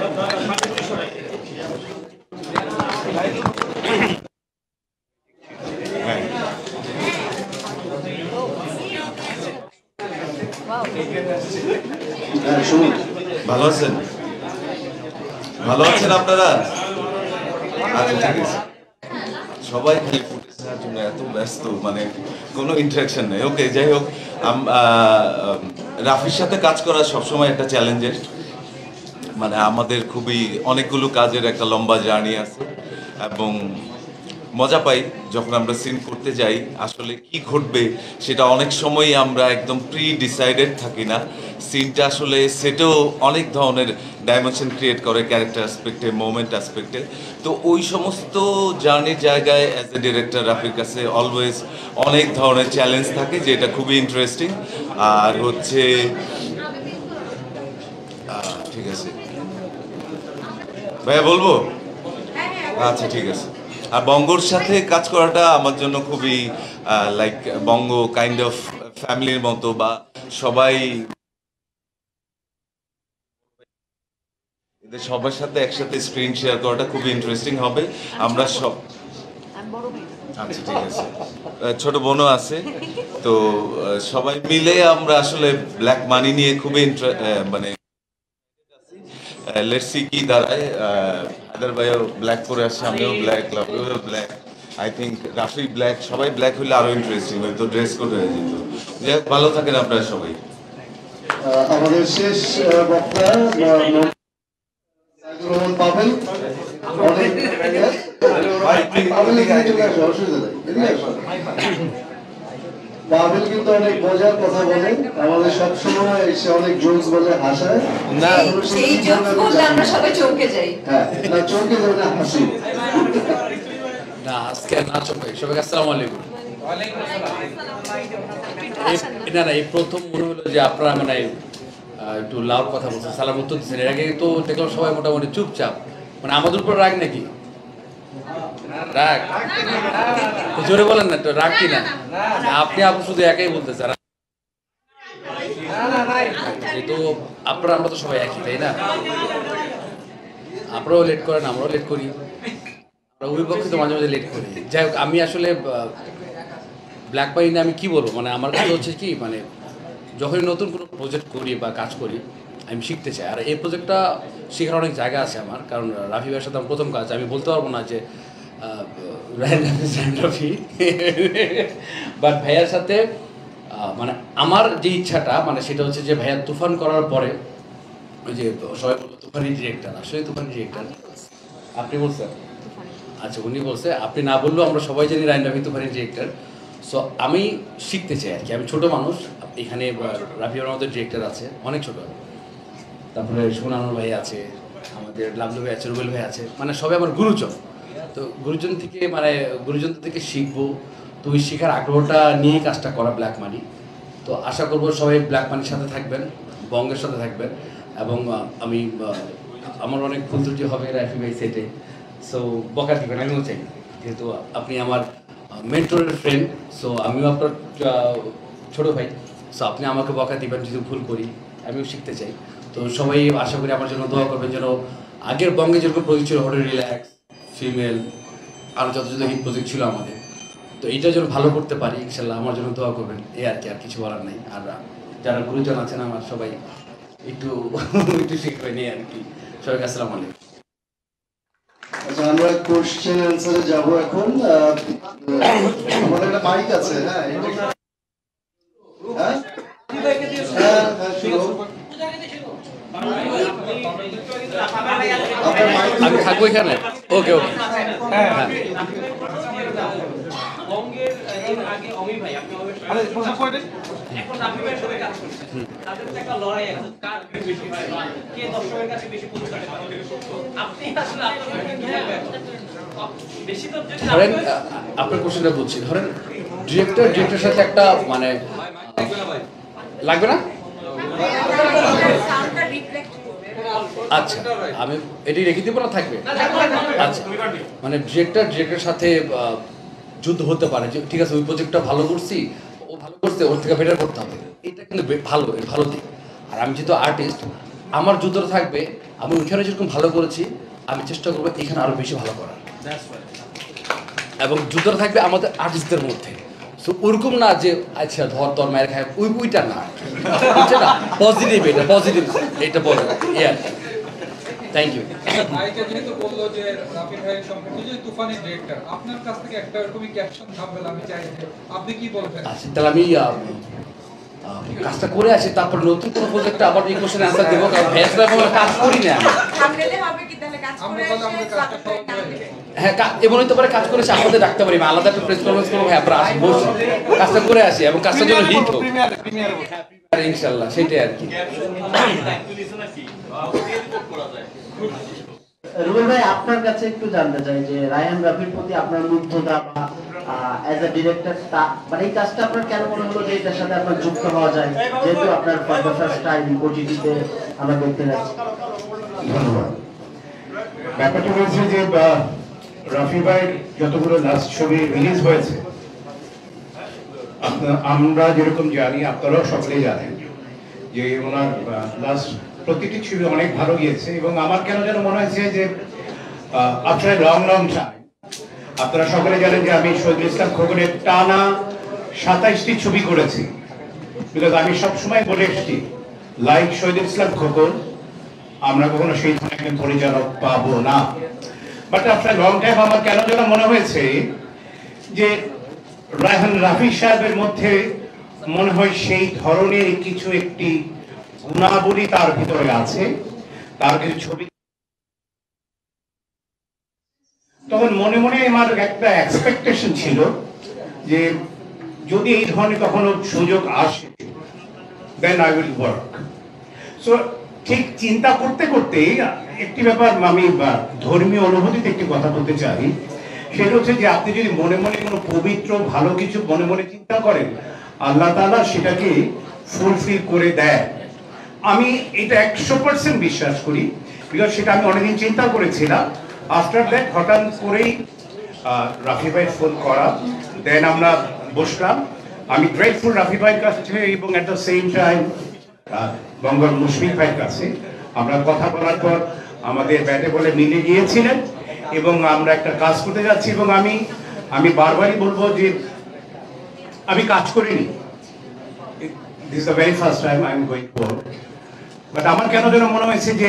হ্যাঁ শুনুন, ভালো আছেন? ভালো আছেন আপনারা? আচ্ছা ঠিক আছে। সবাই খালি ফুটেজ নেওয়ার জন্য এত ব্যস্ত, মানে কোনো ইন্টারাকশন নেই। ওকে যাই হোক, রাফির সাথে কাজ করা সবসময় একটা চ্যালেঞ্জের, মানে আমাদের খুবই অনেকগুলো কাজের একটা লম্বা জার্নি আছে এবং মজা পাই যখন আমরা সিন করতে যাই। আসলে কি ঘটবে সেটা অনেক সময়ই আমরা একদম প্রি ডিসাইডেড থাকি না। সিনটা আসলে সেটাও অনেক ধরনের ডাইমেনশন ক্রিয়েট করে, ক্যারেক্টার অ্যাসপেক্টে, মোমেন্ট অ্যাসপেক্টে। তো ওই সমস্ত জার্নির জায়গায় অ্যাজ এ ডিরেক্টর রাফির কাছে অলওয়েজ অনেক ধরনের চ্যালেঞ্জ থাকে, যেটা খুবই ইন্টারেস্টিং। আর হচ্ছে ঠিক আছে ভাইয়া বলবো? আচ্ছা ঠিক আছে। আর বঙ্গর সাথে কাজ করাটা আমার জন্য খুবই লাইক বঙ্গ কাইন্ড অফ ফ্যামিলির মতো, বা সবাই এদের সবার সাথে একসাথে স্ক্রিন শেয়ার করাটা খুবই ইন্টারেস্টিং হবে। আমরা সব আচ্ছা ঠিক আছে, ছোট বোনও আছে, তো সবাই মিলে আমরা আসলে ব্ল্যাক মানি নিয়ে খুবই মানে লেটস সি কি দাঁড়ায়। আদার ভাইও ব্ল্যাক করে আসছে, আমিও ব্ল্যাক, লাভিও black, I think Rafi black, সবাই ব্ল্যাক হলে আরো ইন্টারেস্টিং হতো, ড্রেস কোড হয়ে যেত। যাই হোক, ভালো থাকেন আপনারা সবাই। আমাদের শেষ বক্তা সাইদুর রহমান পাভেল অনেক পাভেল এখানে চলে আসো, অসুবিধা নেই, এদিকে আসো। পাভেল কিন্তু অনেক মজার কথা বলে, আমাদের সবসময় এসে অনেক জোকস বলে, হাসায়। না সেই জোক বলতে আমরা সবাই চমকে যাই। হ্যাঁ, না চমকে যাবে না, হাসি। না আজকে না চমকে, সবাইকে আসসালামু আলাইকুম। না না, এই প্রথম মনে হলো যে আপনারা মানে একটু লাভ কথা বলছেন, সালাম উত্তর দিচ্ছেন। এর আগে তো দেখলাম সবাই মোটামুটি চুপচাপ, মানে আমাদের উপর রাগ নাকি? রাগ জোরে বলেন না, তো রাগ কি না? আপনি শুধু একাই বলতেছেন, তো আপনারা আমরা তো সবাই একই, তাই না? আপনারাও লেট করেন, আমরাও লেট করি, আমরা অভিপক্ষে তো মাঝে মাঝে লেট করি। যাই হোক, আমি আসলে ব্ল্যাক বাই নিয়ে আমি কী বলবো, মানে আমার কাছে হচ্ছে কি, মানে যখনই নতুন কোনো প্রজেক্ট করি বা কাজ করি আমি শিখতে চাই। আর এই প্রজেক্টটা শেখার অনেক জায়গা আছে আমার, কারণ রাফি ভাইয়ের সাথে আমার প্রথম কাজ। আমি বলতে পারবো না যে রাফি, বাট ভাইয়ার সাথে মানে আমার যে ইচ্ছাটা, মানে সেটা হচ্ছে যে ভাইয়া তুফান করার পরে ওই যে সবাই বলবো তুফানি ডিরেক্টর, আসলে তুফানি ডিরেক্টর আপনি বলছেন? আচ্ছা, উনি বলছে, আপনি না বললেও আমরা সবাই জানি রায়ন রাফি তুফানি ডিরেক্টর। সো আমি শিখতে চাই আর কি, আমি ছোটো মানুষ, এখানে রাফির আমাদের ডিরেক্টর আছে অনেক ছোটো, তারপরে সোনানুর ভাই আছে, আমাদের লাভলু ভাই আছে, রুবেল ভাই আছে, মানে সবাই আমার গুরুজন। তো গুরুজন থেকে শিখবো, তো ওই শেখার আগ্রহটা নিয়েই কাজটা করা ব্ল্যাক মানি। তো আশা করবো সবাই ব্ল্যাক মানির সাথে থাকবেন, বঙ্গের সাথে থাকবেন, এবং আমি আমার অনেক ভুল ত্রুটি হবে রাফি ভাই সেটে, সো বকা দিবেন, আমিও চাই, যেহেতু আপনি আমার মেন্টরের ফ্রেন্ড, সো আমিও আপনার ছোটো ভাই, সো আপনি আমাকে বকা দিবেন যদি ভুল করি, আমিও শিখতে চাই। তো সবাই আশা করি আমার জন্য দোয়া করবেন, যেন আগের বঙ্গে যেরকম প্রজেক্ট ছিল, হোটেল রিল্যাক্স, ফিমেল, আরও যত যত হিট প্রজেক্ট ছিল আমাদের, তো এইটা যেন ভালো করতে পারি ইনশাল্লাহ, আমার জন্য দোয়া করবেন, এই আর কি, আর কিছু বলার নেই। আর যারা গুরুজন আছেন আমার, সবাই একটু একটু শিখবেন, এই আর কি। সবাইকে আসসালামু আলাইকুম। আচ্ছা, আমরা কোশ্চেন অ্যান্সারে যাব এখন। আমাদের একটা মাইক আছে, হ্যাঁ হ্যাঁ হ্যাঁ, শুরু। আমি থাকবো এখানে, ওকে ওকে, হ্যাঁ হ্যাঁ। ধরেন আপনার কোশ্চেনটা বলছি, ধরেন ডিরেক্টরের সাথে একটা মানে লাগবে না? আচ্ছা, আমি এটি রেখে দিব না, থাকবে? আচ্ছা, মানে ডিরেক্টরের সাথে যুদ্ধ হতে পারে যে ঠিক আছে ওই প্রজেক্টটা ভালো করছি, ও ভালো করছে, ওর থেকে বেটার করতে হবে, এটা কিন্তু ভালো দিক। আর আমি যেহেতু আর্টিস্ট, আমার যুদ্ধটা থাকবে, আমি ওইখানে যেরকম ভালো করেছি আমি চেষ্টা করবো এখানে আরো বেশি ভালো করার, এবং যুদ্ধটা থাকবে আমাদের আর্টিস্টদের মধ্যে। সো ওরকম না যে আচ্ছা ধর তোর মায়ের খায়, ওইটা না, পজিটিভ, এটা পজিটিভ। Thank you. ভাইকে যেহেতু বললো যে রাফি ভাইয়ের সম্পর্কে যে তুফানি ডিরেক্টর, আপনার কাছ থেকে একটা এরকমই ক্যাপশন থাকবে, আমি চাই যে আপনি কি বলবেন? আচ্ছা, তাহলে আমি কাজটা করে আসি, তারপর নতুন কোনো প্রজেক্টে আবার এই কোশ্চেন অ্যান্সার দেবো, কারণ ভাইয়ের সাথে কোনো কাজ করি না হ্যাঁ, এমন হতে পারে কাজ করেছি, আপনাদের ডাকতে পারি, আলাদা একটা প্রেস কনফারেন্স করবো, ভাই আপনারা আসি, বসে কাজটা করে আসি, এবং কাজটা যেন হিট হোক ইনশাল্লাহ, সেটাই আর কি। রুবেল ভাই, আপনার কাছে একটু জানতে চাই যে রায়হান রাফির প্রতি আপনার মুগ্ধতা বা অ্যাজ আ ডিরেক্টর, মানে এই কাজটা আপনার কেন মনে হলো যে এটার সাথে আপনার যুক্ত হওয়া যায়, যেহেতু আপনার ফর দ্য ফার্স্ট টাইম ওটিটিতে আমরা দেখতে যাচ্ছি? ধন্যবাদ। ব্যাপারটা হয়েছে যে রাফি ভাইয়ের যতগুলো লাস্ট ছবি রিলিজ হয়েছে, আমরা যেরকম জানি, আপনারাও সকলেই জানেন যে ওনার লাস্ট প্রতিটি ছবি অনেক ভালো গিয়েছে, এবং আমার কেন যেন মনে হয়েছে যে আফটার লং টাইম, আপনারা সকলে জানেন যে আমি শহীদুল ইসলাম খোকনের টানা 27টি ছবি করেছি, বিকজ আমি সবসময় বলে এসেছি লাইক শহীদুল ইসলাম খোকন আমরা কখনো সেই ধরনের একজন পরিচালক পাবো না। বাট আফটার লং টাইম আমার কেন যেন মনে হয়েছে যে রায়হান রাফি সাহেবের মধ্যে মনে হয় সেই ধরনের কিছু একটি গুণাবলী তার ভিতরে আছে, তার কিছু ছবি। তখন মনে মনে আমার একটা এক্সপেকটেশন ছিল যে যদি এই ধরনের কখনো সুযোগ আসে, then I will work. So ঠিক চিন্তা করতে করতেই একটি ব্যাপার আমি ধর্মীয় অনুভূতিতে একটি কথা বলতে চাই, সেটা হচ্ছে যে আপনি যদি মনে মনে কোনো পবিত্র ভালো কিছু মনে মনে চিন্তা করেন, আল্লাহ তাআলা সেটাকে ফুলফিল করে দেয়। আমি এটা 100% বিশ্বাস করি, বিকজ সেটা আমি অনেকদিন চিন্তা করেছিলাম। আফটার দ্যাট হঠাৎ করেই রাফি ভাই ফোন করা, দেন আমরা বসলাম। আমি গ্রেটফুল রাফি ভাইয়ের কাছে এবং অ্যাট দ্য সেম টাইম বঙ্গর মুশফিক ভাইয়ের কাছে। আমরা কথা বলার পর আমাদের ব্যাটে বলে মিলে গিয়েছিলেন এবং আমরা একটা কাজ করতে যাচ্ছি। এবং আমি বারবারই বলবো যে আমি কাজ করিনি, this is the very first time I am going to work. But আমার কেন যেন মনে হয়েছে যে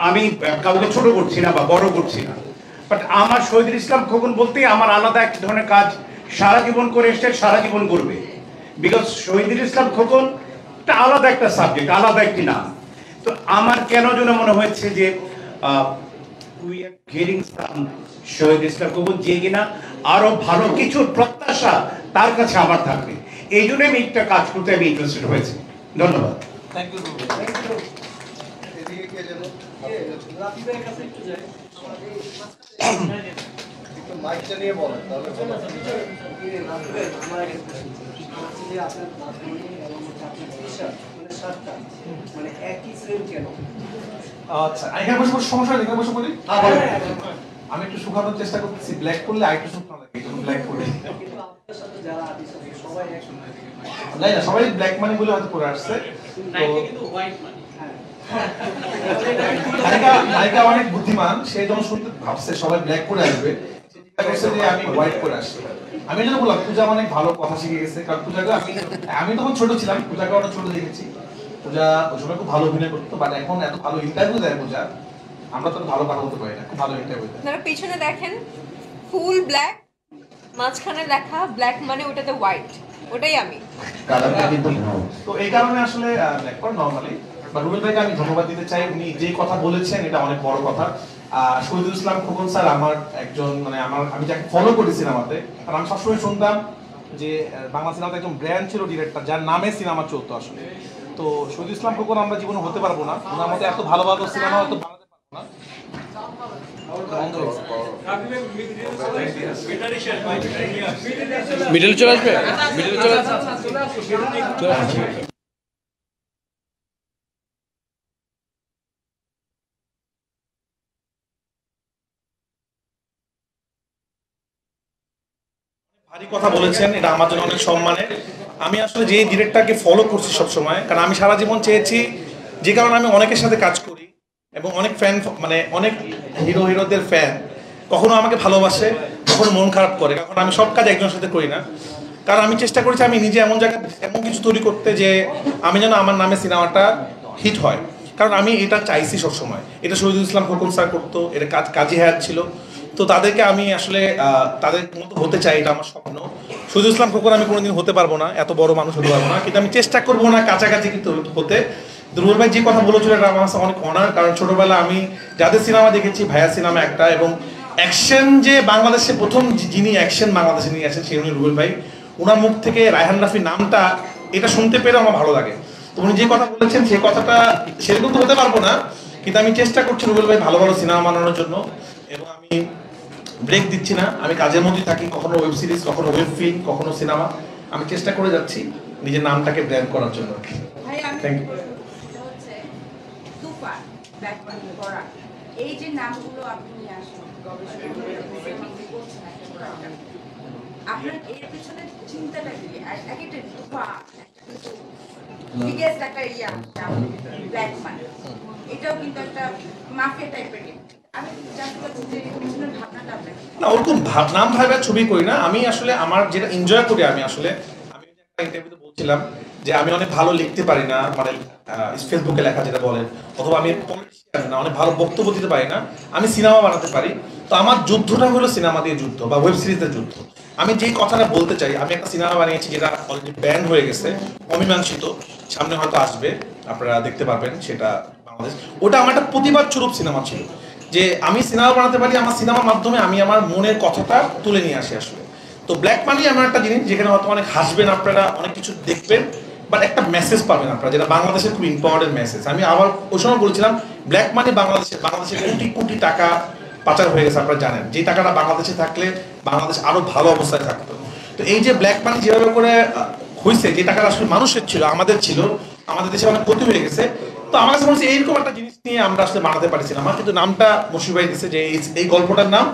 আমি কাউকে ছোট করছি না বা বড় করছি না, বাট আমার শহীদুল ইসলাম খোকন বলতে আমার আলাদা এক ধরনের কাজ সারা জীবন করে এসছে, সারা জীবন করবে। বিকজ শহীদুল ইসলাম খোকন একটা আলাদা একটা সাবজেক্ট, আলাদা একটি নাম। তো আমার কেন যেন মনে হয়েছে যে উই আর গেটিং সাম শহীদ ইসলাম খোকন, যে কিনা আরো ভালো কিছুর প্রত্যাশা তার কাছে আমার থাকবে। এই জন্য আমি একটা কাজ করতে আমি ইন্টারেস্টেড হয়েছি। ধন্যবাদ। Thank you. মাইকটা নিয়ে বলেন তাহলে আচ্ছা, এখানে বসে বসে সমস্যা নেই, এখানে বসে বলি। আমি একটু শুকানোর চেষ্টা করতেছি, ব্ল্যাক করলে আরেকটু শুকনো লাগে, এই জন্য ব্ল্যাক করি। না সবাই ব্ল্যাক মানি বলে হয়তো পরে আসছে, নায়িকা অনেক বুদ্ধিমান, সে যখন শুনতে ভাবছে সবাই ব্ল্যাক করে আসবে, যে আমি হোয়াইট করে আসছি। আমি যেন বললাম পূজা অনেক ভালো কথা শিখে গেছে, কারণ পূজাকে আমি তখন ছোট ছিলাম, পূজাকে অনেক ছোট দেখেছি। পূজা ওই সময় খুব ভালো অভিনয় করতো, বাট এখন এত ভালো ইন্টারভিউ দেয় পূজা, আমরা তো ভালো কথা বলতে পারি না, খুব ভালো ইন্টারভিউ দেয়। আপনারা পেছনে দেখেন ফুল ব্ল্যাক, মাঝখানে লেখা ব্ল্যাক মানে ওটাতে হোয়াইট, ওটাই আমি। তো এই কারণে আসলে ব্ল্যাক করে নরমালি। বা রুবেল ভাইকে আমি ধন্যবাদ দিতে চাই, উনি যে কথা বলেছেন এটা অনেক বড় কথা। শহীদুল ইসলাম খোকন স্যার আমার একজন, মানে আমি যাকে ফলো করি সিনেমাতে, কারণ আমি সবসময় শুনতাম যে বাংলা সিনেমাতে একজন ব্র্যান্ড ছিল ডিরেক্টর, যার নামে সিনেমা চলতো আসলে। তো শহীদুল ইসলাম খোকন আমরা জীবনে হতে পারবো না, ওনার মধ্যে এত ভালো ভালো সিনেমা হয়তো বানাতে পারবো না। মিডল চলে আসবে, মিডল চলে আসবে। ভারী কথা বলেছেন, এটা আমার জন্য অনেক সম্মানের। আমি আসলে যে ডিরেক্টরকে ফলো করছি সবসময়, কারণ আমি সারা জীবন চেয়েছি, যে কারণে আমি অনেকের সাথে কাজ করি এবং অনেক ফ্যান, মানে অনেক হিরোদের ফ্যান কখনো আমাকে ভালোবাসে, কখনো মন খারাপ করে, কারণ আমি সব কাজ একজনের সাথে করি না। কারণ আমি চেষ্টা করেছি আমি নিজে এমন জায়গায় এমন কিছু তৈরি করতে যে আমি যেন আমার নামে সিনেমাটা হিট হয়, কারণ আমি এটা চাইছি সবসময়। এটা শহীদুল ইসলাম খোকন স্যার করতো, এটা কাজী হায়াত ছিল, তো তাদেরকে আমি আসলে তাদের মতো হতে চাই, এটা আমার স্বপ্ন। শহীদুল ইসলাম খোকন আমি কোনোদিন হতে পারবো না, এত বড় মানুষ হতে পারবো না, কিন্তু আমি চেষ্টা করবো না কাছাকাছি কিন্তু হতে। রুবেল ভাই যে কথা বলেছিল এটা আমার কাছে অনেক অনার, কারণ ছোটবেলা আমি যাদের সিনেমা দেখেছি, ভাইয়া সিনেমা একটা, এবং অ্যাকশন যে বাংলাদেশে প্রথম যিনি অ্যাকশন বাংলাদেশে নিয়ে আসেন সেই উনি রুবেল ভাই। ওনার মুখ থেকে রায়হান রাফি নামটা এটা শুনতে পেরে আমার ভালো লাগে। তো উনি যে কথা বলেছেন সেই কথাটা সেরকম তো হতে পারবো না, কিন্তু আমি চেষ্টা করছি রুবেল ভাই ভালো ভালো সিনেমা বানানোর জন্য, এবং আমি ব্রেক দিচ্ছি না, আমি কাজের মধ্যেই থাকি, কখনো ওয়েব সিরিজ, কখনো ওয়েব ফিল্ম, কখনো সিনেমা। আমি চেষ্টা করে যাচ্ছি নিজের নামটাকে ব্র্যান্ড করার জন্য। Thank you. এই যে নামগুলো আপনি নিয়ে আসেন গবেষণা আপনার এর পিছনে চিন্তাটা কি? এক একটা রূপা বিগেস্ট একটা ব্ল্যাক মানি, এটাও কিন্তু একটা মাফিয়া টাইপের গেম। আমি জানতে চাচ্ছি যে এর পিছনে ভাবনাটা আপনার না, ওরকম নাম ভাবে ছবি করি না আমি। আসলে আমার যেটা এনজয় করি আমি আসলে, আমি একটা ইন্টারভিউতে বলছিলাম যে আমি অনেক ভালো লিখতে পারি না, মানে ফেসবুকে লেখা যেটা বলেন, অথবা আমি পলিটিশিয়ান না, অনেক ভালো বক্তব্য দিতে পারি না, আমি সিনেমা বানাতে পারি। তো আমার যুদ্ধটা হলো সিনেমা দিয়ে যুদ্ধ বা ওয়েব সিরিজের যুদ্ধ। আমি যেই কথাটা বলতে চাই, আমি একটা সিনেমা বানিয়েছি যেটা অলরেডি ব্যান হয়ে গেছে, অমীমাংসিত, সামনে হয়তো আসবে, আপনারা দেখতে পারবেন সেটা বাংলাদেশ। ওটা আমার একটা প্রতিবাদ স্বরূপ সিনেমা ছিল, যে আমি সিনেমা বানাতে পারি, আমার সিনেমার মাধ্যমে আমি আমার মনের কথাটা তুলে নিয়ে আসি আসলে। তো ব্ল্যাক মানি এমন একটা জিনিস যেখানে হয়তো অনেক হাসবেন আপনারা, অনেক কিছু দেখবেন, বাট একটা মেসেজ পাবেন আপনারা, যেটা বাংলাদেশের খুব ইম্পর্টেন্ট মেসেজ। আমি আবার ওই সময় বলছিলাম ব্ল্যাক মানি বাংলাদেশে কোটি কোটি টাকা পাচার হয়ে গেছে, আপনারা জানেন। যে টাকাটা বাংলাদেশে থাকলে বাংলাদেশ আরো ভালো অবস্থায় থাকতো। তো এই যে ব্ল্যাক মানি যেভাবে করে হয়েছে, যে টাকাটা আসলে মানুষের ছিল, আমাদের ছিল, আমাদের দেশে অনেক ক্ষতি হয়ে গেছে। তো আমার কাছে মনে হচ্ছে এইরকম একটা জিনিস নিয়ে আমরা আসলে বানাতে পারছিলাম। আমার কিন্তু নামটা মুশফিক ভাই দিচ্ছে যে এই গল্পটার নাম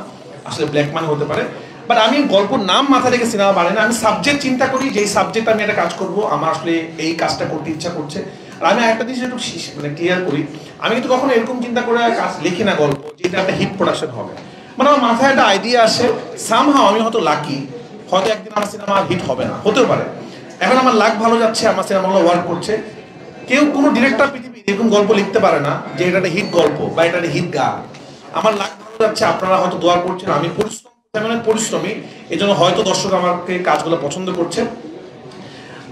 আসলে ব্ল্যাক মানি হতে পারে, বাট আমি গল্পর নাম মাথা রেখে সিনেমা বানাই না। আমি সাবজেক্ট চিন্তা করি, যে এই সাবজেক্ট আমি একটা কাজ করব, আমার আসলে এই কাজটা করতে ইচ্ছা করছে। আর আমি একটা জিনিস একটু মানে ক্লিয়ার করি, আমি কিন্তু কখনো এরকম চিন্তা করে কাজ লিখি না গল্প যেটা একটা হিট প্রোডাকশন হবে। মানে আমার মাথায় একটা আইডিয়া আসে, সামহাও আমি হয়তো লাকি, হয়তো একদিন আমার সিনেমা হিট হবে না, হতেও পারে। এখন আমার লাক ভালো যাচ্ছে, আমার সিনেমাগুলো ওয়ার্ক করছে। কেউ কোনো ডিরেক্টর পৃথিবী এরকম গল্প লিখতে পারে না যে এটা একটা হিট গল্প বা এটা একটা হিট গান। আমার লাক ভালো যাচ্ছে, আপনারা হয়তো দোয়া করছেন, আমি পরিশ্রমী, এই জন্য হয়তো দর্শক আমাকে কাজগুলো পছন্দ করছে।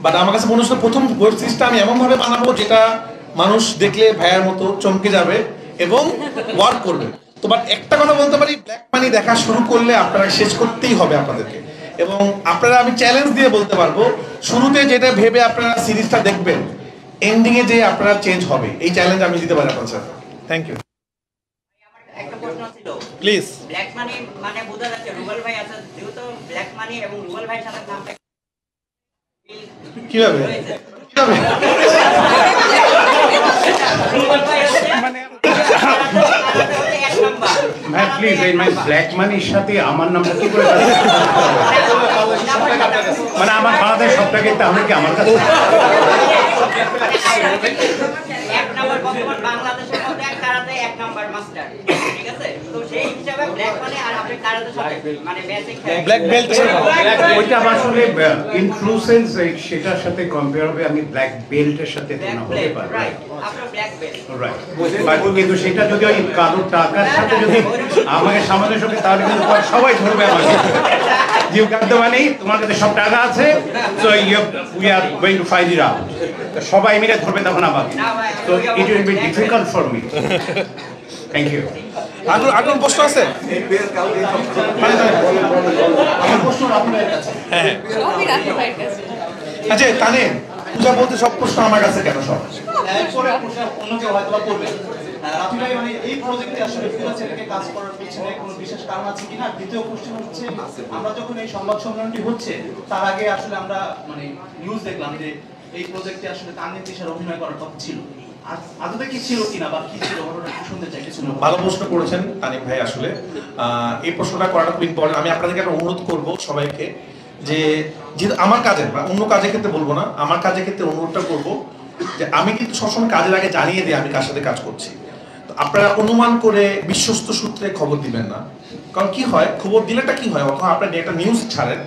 বাট আমার কাছে মনে হচ্ছে প্রথম ওয়েব সিরিজটা আমি এমনভাবে বানাবো যেটা মানুষ দেখলে ভাইয়ের মতো চমকে যাবে এবং ওয়ার্ক করবে। তো বাট একটা কথা বলতে পারি, ব্ল্যাক মানি দেখা শুরু করলে আপনারা শেষ করতেই হবে আপনাদেরকে। এবং আপনারা, আমি চ্যালেঞ্জ দিয়ে বলতে পারবো, শুরুতে যেটা ভেবে আপনারা সিরিজটা দেখবেন, এন্ডিং এ যে আপনারা চেঞ্জ হবে, এই চ্যালেঞ্জ আমি দিতে পারি আপনার সাথে। Thank you. একটা প্রশ্ন ছিল, প্লিজ। ব্ল্যাক মানি মানে বোঝা যাচ্ছে রুবেল ভাই আছে, যেহেতু ব্ল্যাক মানি এবং রুবেল ভাইয়ের সাথে নামটা কিভাবে ভাই প্লিজ, এই ব্ল্যাক মানির সাথে আমার নামটা কি করে মানে আমার বাংলাদেশ সবটা কিন্তু আমরা কি আমার কাছে এক নাম্বার বর্তমান বাংলাদেশের মধ্যে এক কারাতে এক নাম্বার মাস্টার, ঠিক আছে? তো সেই হিসাবে ব্ল্যাক মানি আর আপনি কারাতে সাথে মানে বেসিক ব্ল্যাক বেল্ট, ওইটা আসলে ইনফ্লুয়েন্স সেটার সাথে কম্পেয়ার হবে, আমি ব্ল্যাক বেল্টের সাথে তুলনা করতে পারি। রাইট, আপনার ব্ল্যাক বেল্ট রাইট, বাট কিন্তু সেটা যদি ওই কালো টাকার সাথে যদি আমাকে সামঞ্জস্য হবে, তাহলে কিন্তু সবাই ধরবে আমাকে। You got the money, তোমার কাছে সব টাকা আছে, so we are going to find it out. সবাই মিলে ধরবে তখন আমাকে, so it will be difficult for me. Thank you. আগুন প্রশ্ন আছে? হ্যাঁ, আচ্ছা তানে পূজা বলতে সব প্রশ্ন আমার কাছে কেন? সব অন্য কেউ হয়তো করবে। রাফি ভাই, মানে এই প্রজেক্টে আসলে পুরো ছেলেকে কাজ করার পিছনে কোনো বিশেষ কারণ আছে কিনা? দ্বিতীয় কোশ্চেন হচ্ছে, আমরা যখন এই সংবাদ সম্মেলনটি হচ্ছে তার আগে আসলে আমরা মানে নিউজ দেখলাম যে এই প্রজেক্টে আসলে তানভীর তিশার অভিনয় করার কথা ছিল। আর আদতে কি ছিল কিনা বা কি ছিল ঘটনা একটু শুনতে চাই কিছু। ভালো প্রশ্ন করেছেন তানিম ভাই। আসলে এই প্রশ্নটা করাটা খুব ইম্পর্টেন্ট। আমি আপনাদেরকে একটা অনুরোধ করব সবাইকে, যে যেহেতু আমার কাজের বা অন্য কাজের ক্ষেত্রে বলবো না, আমার কাজের ক্ষেত্রে অনুরোধটা করবো যে আমি কিন্তু সবসময় কাজের আগে জানিয়ে দিই আমি কার সাথে কাজ করছি। তো আপনারা অনুমান করে বিশ্বস্ত সূত্রে খবর দিবেন না। কারণ কি হয়, খবর দিলেটা কি হয়, অথবা আপনার একটা নিউজ ছাড়েন,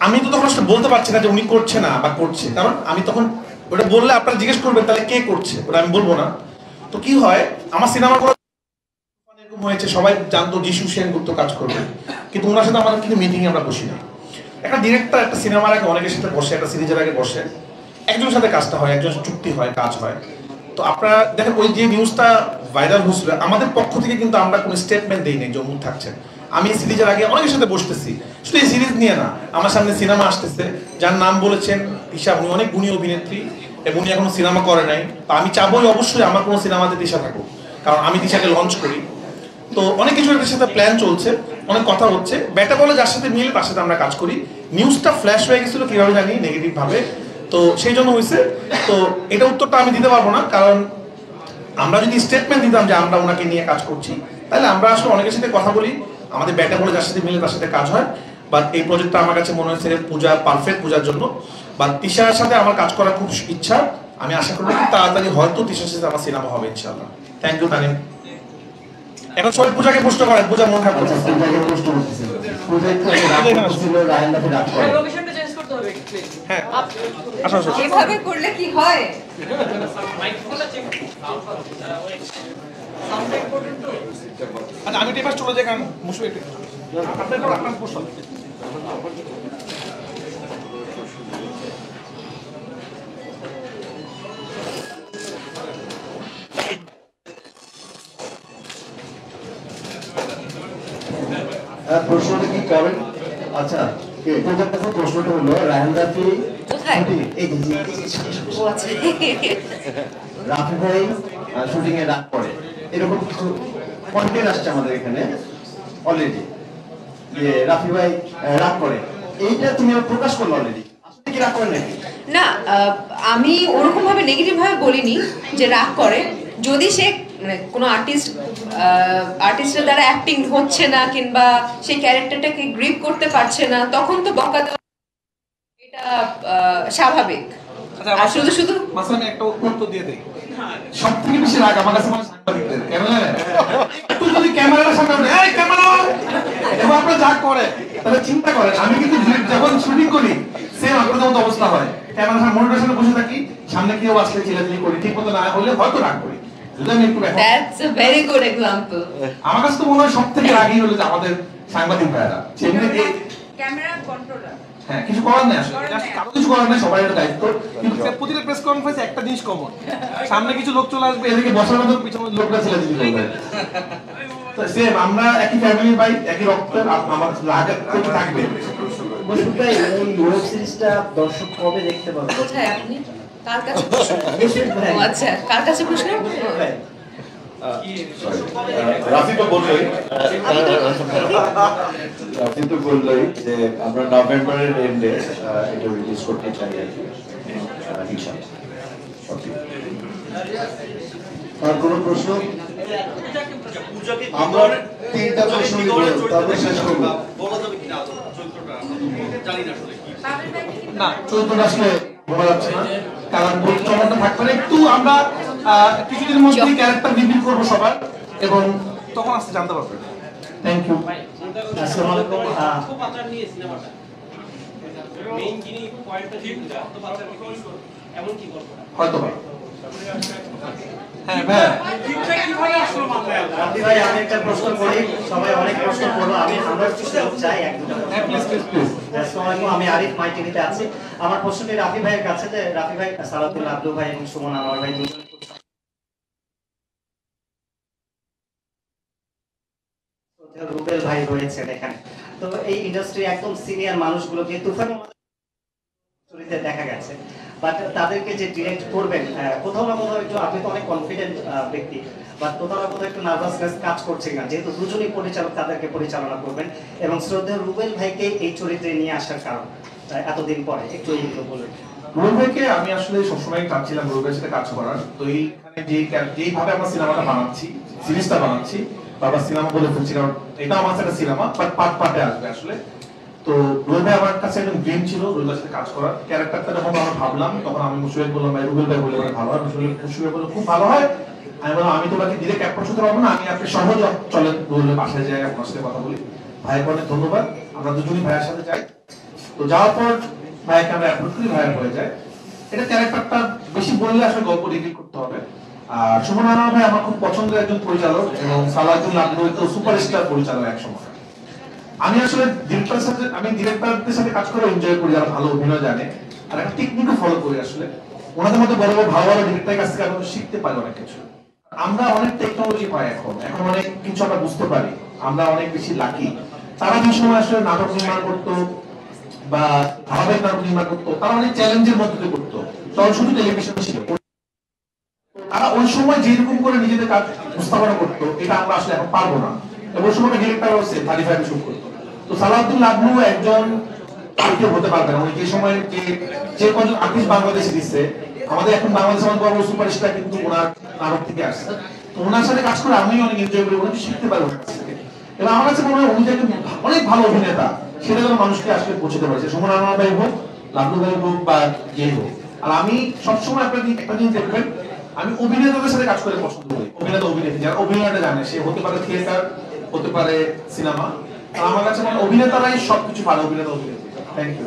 আমি তো তখন আসলে বলতে পারছি না যে উনি করছে না বা করছে, কারণ আমি তখন ওটা বললে আপনারা জিজ্ঞেস করবেন তাহলে কে করছে, ওটা আমি বলবো না। তো কি হয়, আমার সিনেমাগুলো এরকম হয়েছে, সবাই জানতো যিশু সেনগুপ্ত কাজ করবে, কিন্তু ওনার সাথে আমাদের কিন্তু মিটিংয়ে আমরা বসি না। একটা ডিরেক্টর একটা সিনেমার আগে অনেকের সাথে বসে, একটা সিরিজের আগে বসে, একজনের সাথে কাজটা হয়, একজনের চুক্তি হয়, কাজ হয়। তো আপনারা দেখেন ওই যে নিউজটা ভাইরাল হয়েছিল, আমাদের পক্ষ থেকে কিন্তু আমরা কোনো স্টেটমেন্ট দিই নাই যে অমুক থাকছেন। আমি সিরিজের আগে অনেকের সাথে বসতেছি, শুধু এই সিরিজ নিয়ে না, আমার সামনে সিনেমা আসতেছে, যার নাম বলেছেন তিশা, উনি অনেক গুণী অভিনেত্রী এবং উনি এখনো সিনেমা করে নাই। তো আমি চাবই অবশ্যই আমার কোনো সিনেমাতে তিশা থাকুক, কারণ আমি তিশাকে লঞ্চ করি। তো অনেক কিছু এদের সাথে প্ল্যান চলছে, অনেক কথা হচ্ছে, ব্যাটা বলে যার সাথে মিলে তার সাথে আমরা কাজ করি। নিউজটা ফ্ল্যাশ হয়ে গেছিল কিভাবে জানি, নেগেটিভ ভাবে, তো সেই জন্য হয়েছে। তো এটা উত্তরটা আমি দিতে পারবো না, কারণ আমরা যদি স্টেটমেন্ট দিতাম যে আমরা ওনাকে নিয়ে কাজ করছি, তাহলে আমরা আসলে অনেকের সাথে কথা বলি, আমাদের ব্যাটা বলে যার সাথে মিলে তার সাথে কাজ হয়। বাট এই প্রজেক্টটা আমার কাছে মনে হয়েছে পূজা পারফেক্ট পূজার জন্য। বা তিশার সাথে আমার কাজ করার খুব ইচ্ছা, আমি আশা করবো খুব তাড়াতাড়ি হয়তো তিশার সাথে আমার সিনেমা হবে ইনশাআল্লাহ। Thank you Tanim. এখন সবাই পূজাকে প্রশ্ন করেন, পূজা মন খারাপ করছে। হ্যাঁ, আসো আসো। এভাবে করলে কি হয়? আচ্ছা আমি এবার চলে যাই, কারণ মুশফিক আপনার প্রশ্ন। প্রশ্নটা কি করেন? আচ্ছা, প্রথম কথা প্রশ্নটা হলো রায়হান রাফি এই যে রাফি ভাই শুটিং এ রাগ করে, এরকম কিছু কন্টেন্ট আসছে আমাদের এখানে অলরেডি যে রাফি ভাই রাগ করে, এইটা তুমি প্রকাশ করলো অলরেডি, আসলে কি রাগ করে নাকি? না, আমি ওরকম ভাবে নেগেটিভ ভাবে বলিনি যে রাগ করে। যদি সে মানে কোনো আর্টিস্টের দ্বারা অ্যাক্টিং হচ্ছে না কিংবা সেই ক্যারেক্টারটাকে গ্রিপ করতে পারছে না, তখন তো বকা দেওয়া এটা স্বাভাবিক। আর শুধু শুধু মাসে আমি একটা উত্তর দিয়ে দেই, সবথেকে বেশি রাগ আমার কাছে মানে সাংবাদিকদের, কেন জানেন? একটু যদি ক্যামেরার সামনে বলে এই ক্যামেরা এবার আপনারা যা করে তাহলে চিন্তা করেন, আমি কিন্তু যখন শুটিং করি সেম আপনাদের মতো অবস্থা হয়, ক্যামেরার সামনে মনিটরের সামনে বসে থাকি, সামনে কেউ আসলে চিল্লাচিল্লি করি, ঠিক মতো না হলে হয়তো রাগ করি। That's a very good example. আমার কাছে তো মনে হয় সবথেকে রাগই হলো যে আমাদের সাংবাদিক ভাইরা, ক্যামেরা কন্ট্রোলার। হ্যাঁ, কিছু করার নেই আসলে, কারো কিছু করার নেই, সবাই একটা দায়িত্ব। কিন্তু প্রতিটা প্রেস কনফারেন্সে একটা জিনিস কমন, সামনে কিছু লোক চলে আসবে, এদিকে বসার মতো পিছনে লোকরা চিল্লাচিল্লি করবে। তো সেম, আমরা একই ফ্যামিলির ভাই, একই রক্তের, আমার রাগ থাকবে। মুশফিক ভাই, এই ওয়েব সিরিজটা দর্শক কবে দেখতে পাবে? কোথায় আপনি? কার কাছে প্রশ্ন? আচ্ছা, কার কাছে প্রশ্ন? রাফি তো বললোই যে আমরা নভেম্বরের এন্ডে এটা রিলিজ করতে চাই আর কি, ইনশাআল্লাহ। আর কোনো প্রশ্ন? আমরা 3টা প্রশ্ন নিব, তারপর শেষ করব। না, চরিত্রটা আসলে বলা যাচ্ছে না, কারণ চমকটা থাকবে না। একটু আমরা কিছুদিনের মধ্যেই ক্যারেক্টার রিভিল করবো সবার, এবং তখন আসতে জানতে পারবেন। Thank you. আসসালামু আলাইকুম। খুব আচার নিয়ে সিনেমাটা মেইন যিনি পয়েন্টটা ঠিক তো বাচ্চার এমন কি করব হয়তো বা হ্যাঁ ভাই, ঠিকঠাক কিভাবে আসলো মাথায়? রাফি ভাই, আমি একটা প্রশ্ন করি, সবাই অনেক প্রশ্ন করলো, আমরা কিছু চাই এক দুটো। আসসালামু আলাইকুম, আমি আরিফ মাই টিভিতে আছি। আমার প্রশ্নটি রাফি ভাইয়ের কাছে, যে রাফি ভাই, সালাতুল আব্দু ভাই এবং সুমন আনোয়ার ভাই দুজন রুবেল ভাই রয়েছেন এখানে, তো এই ইন্ডাস্ট্রি একদম সিনিয়র মানুষগুলোকে তুফানের চরিত্রে দেখা গেছে, বাট তাদেরকে যে ডিরেক্ট করবেন, কোথাও না কোথাও একটু, আপনি তো অনেক কনফিডেন্ট ব্যক্তি, বাট কোথাও না কোথাও একটু নার্ভাসনেস কাজ করছে না, যেহেতু দুজনই পরিচালক তাদেরকে পরিচালনা করবেন, এবং শ্রদ্ধেয় রুবেল ভাইকে এই চরিত্রে নিয়ে আসার কারণ এতদিন পরে একটু এইগুলো বলুন। রুবেল ভাইকে আমি আসলে সবসময় চাচ্ছিলাম রুবেলের সাথে কাজ করার, তো এইখানে যেইভাবে আমরা সিনেমাটা বানাচ্ছি, সিরিজটা বানাচ্ছি, বাবা সিনেমা বলে ফেলছি, কারণ এটা আমার একটা সিনেমা, বাট পার্টে আসবে আসলে। তো রুবেল ভাই আমার কাছে একদম ড্রিম ছিল রুবেলের সাথে কাজ করার। ক্যারেক্টারটা যখন আমরা ভাবলাম, তখন আমি মুশফিক বললাম ভাই রুবেল ভাই বলে ভালো হয়, মুশফিক বলে খুব ভালো হয়। আমি বললাম আমি তোমাকে ডিরেক্ট অ্যাপ্রোচ করতে পারবো না, আমি আপনি সহজ চলেন রুবেলের বাসায় যাই, আপনার সাথে কথা বলি। ভাইয়ের অনেক ধন্যবাদ, আমরা দুজনই ভাইয়ের সাথে যাই। তো যাওয়ার পর ভাইকে আমরা অ্যাপ্রোচ করি, ভাইয়ের হয়ে যায়। এটা ক্যারেক্টারটা বেশি বললে আসলে গল্প রিভিল করতে হবে। আর সুমন আনোয়ার ভাই আমার খুব পছন্দের একজন পরিচালক, এবং সালাউদ্দিন আবদু তো সুপারস্টার পরিচালক একসময়। আমি আসলে ডিরেক্টরদের সাথে কাজ করে এনজয় করি, যারা ভালো অভিনয় জানে, আর একটা টেকনিকও ফলো করি আসলে। ওনাদের মধ্যে বড় বড় ভালো ভালো ডিরেক্টরের কাছ থেকে আমরা শিখতে পারি অনেক কিছু। আমরা অনেক টেকনোলজি পাই এখন অনেক কিছু আমরা বুঝতে পারি, আমরা অনেক বেশি লাকি। তারা যে সময় আসলে নাটক নির্মাণ করতো বা ধারাবাহিক নাটক নির্মাণ করতো, তারা অনেক চ্যালেঞ্জের মধ্যে দিয়ে করতো, তখন শুধু টেলিভিশন ছিল। তারা ওই সময় যেরকম করে নিজেদের কাজ উপস্থাপনা করতো, এটা আমরা আসলে এখন পারবো না। ওই সময় ডিরেক্টর হচ্ছে 35 শুট করতো। তো সালাউদ্দিন আবদু একজন কেউ হতে পারবে না, যে সময় যে কজন আর্টিস্ট বাংলাদেশে দিচ্ছে, আমাদের এখন বাংলাদেশের অনেক বড় সুপারস্টার কিন্তু ওনার নাটক থেকে আসছে। তো ওনার সাথে কাজ করে আমি অনেক এনজয় করি, অনেক শিখতে পারি ওনার কাছ থেকে। এবং আমার কাছে মনে হয় উনি যে অনেক ভালো অভিনেতা, সেটা যেন মানুষকে আসলে পৌঁছতে পারছে, সুমন আনোয়ার ভাই হোক, লাবলু ভাই হোক বা যে হোক। আর আমি সবসময় আপনাকে একটা জিনিস দেখবেন, আমি অভিনেতাদের সাথে কাজ করে পছন্দ করি। অভিনেত্রী যারা অভিনয়টা জানে, সে হতে পারে থিয়েটার, হতে পারে সিনেমা। আমার কাছে অভিনেতারাই সবকিছু পারে, অভিনেত্রী। Thank you.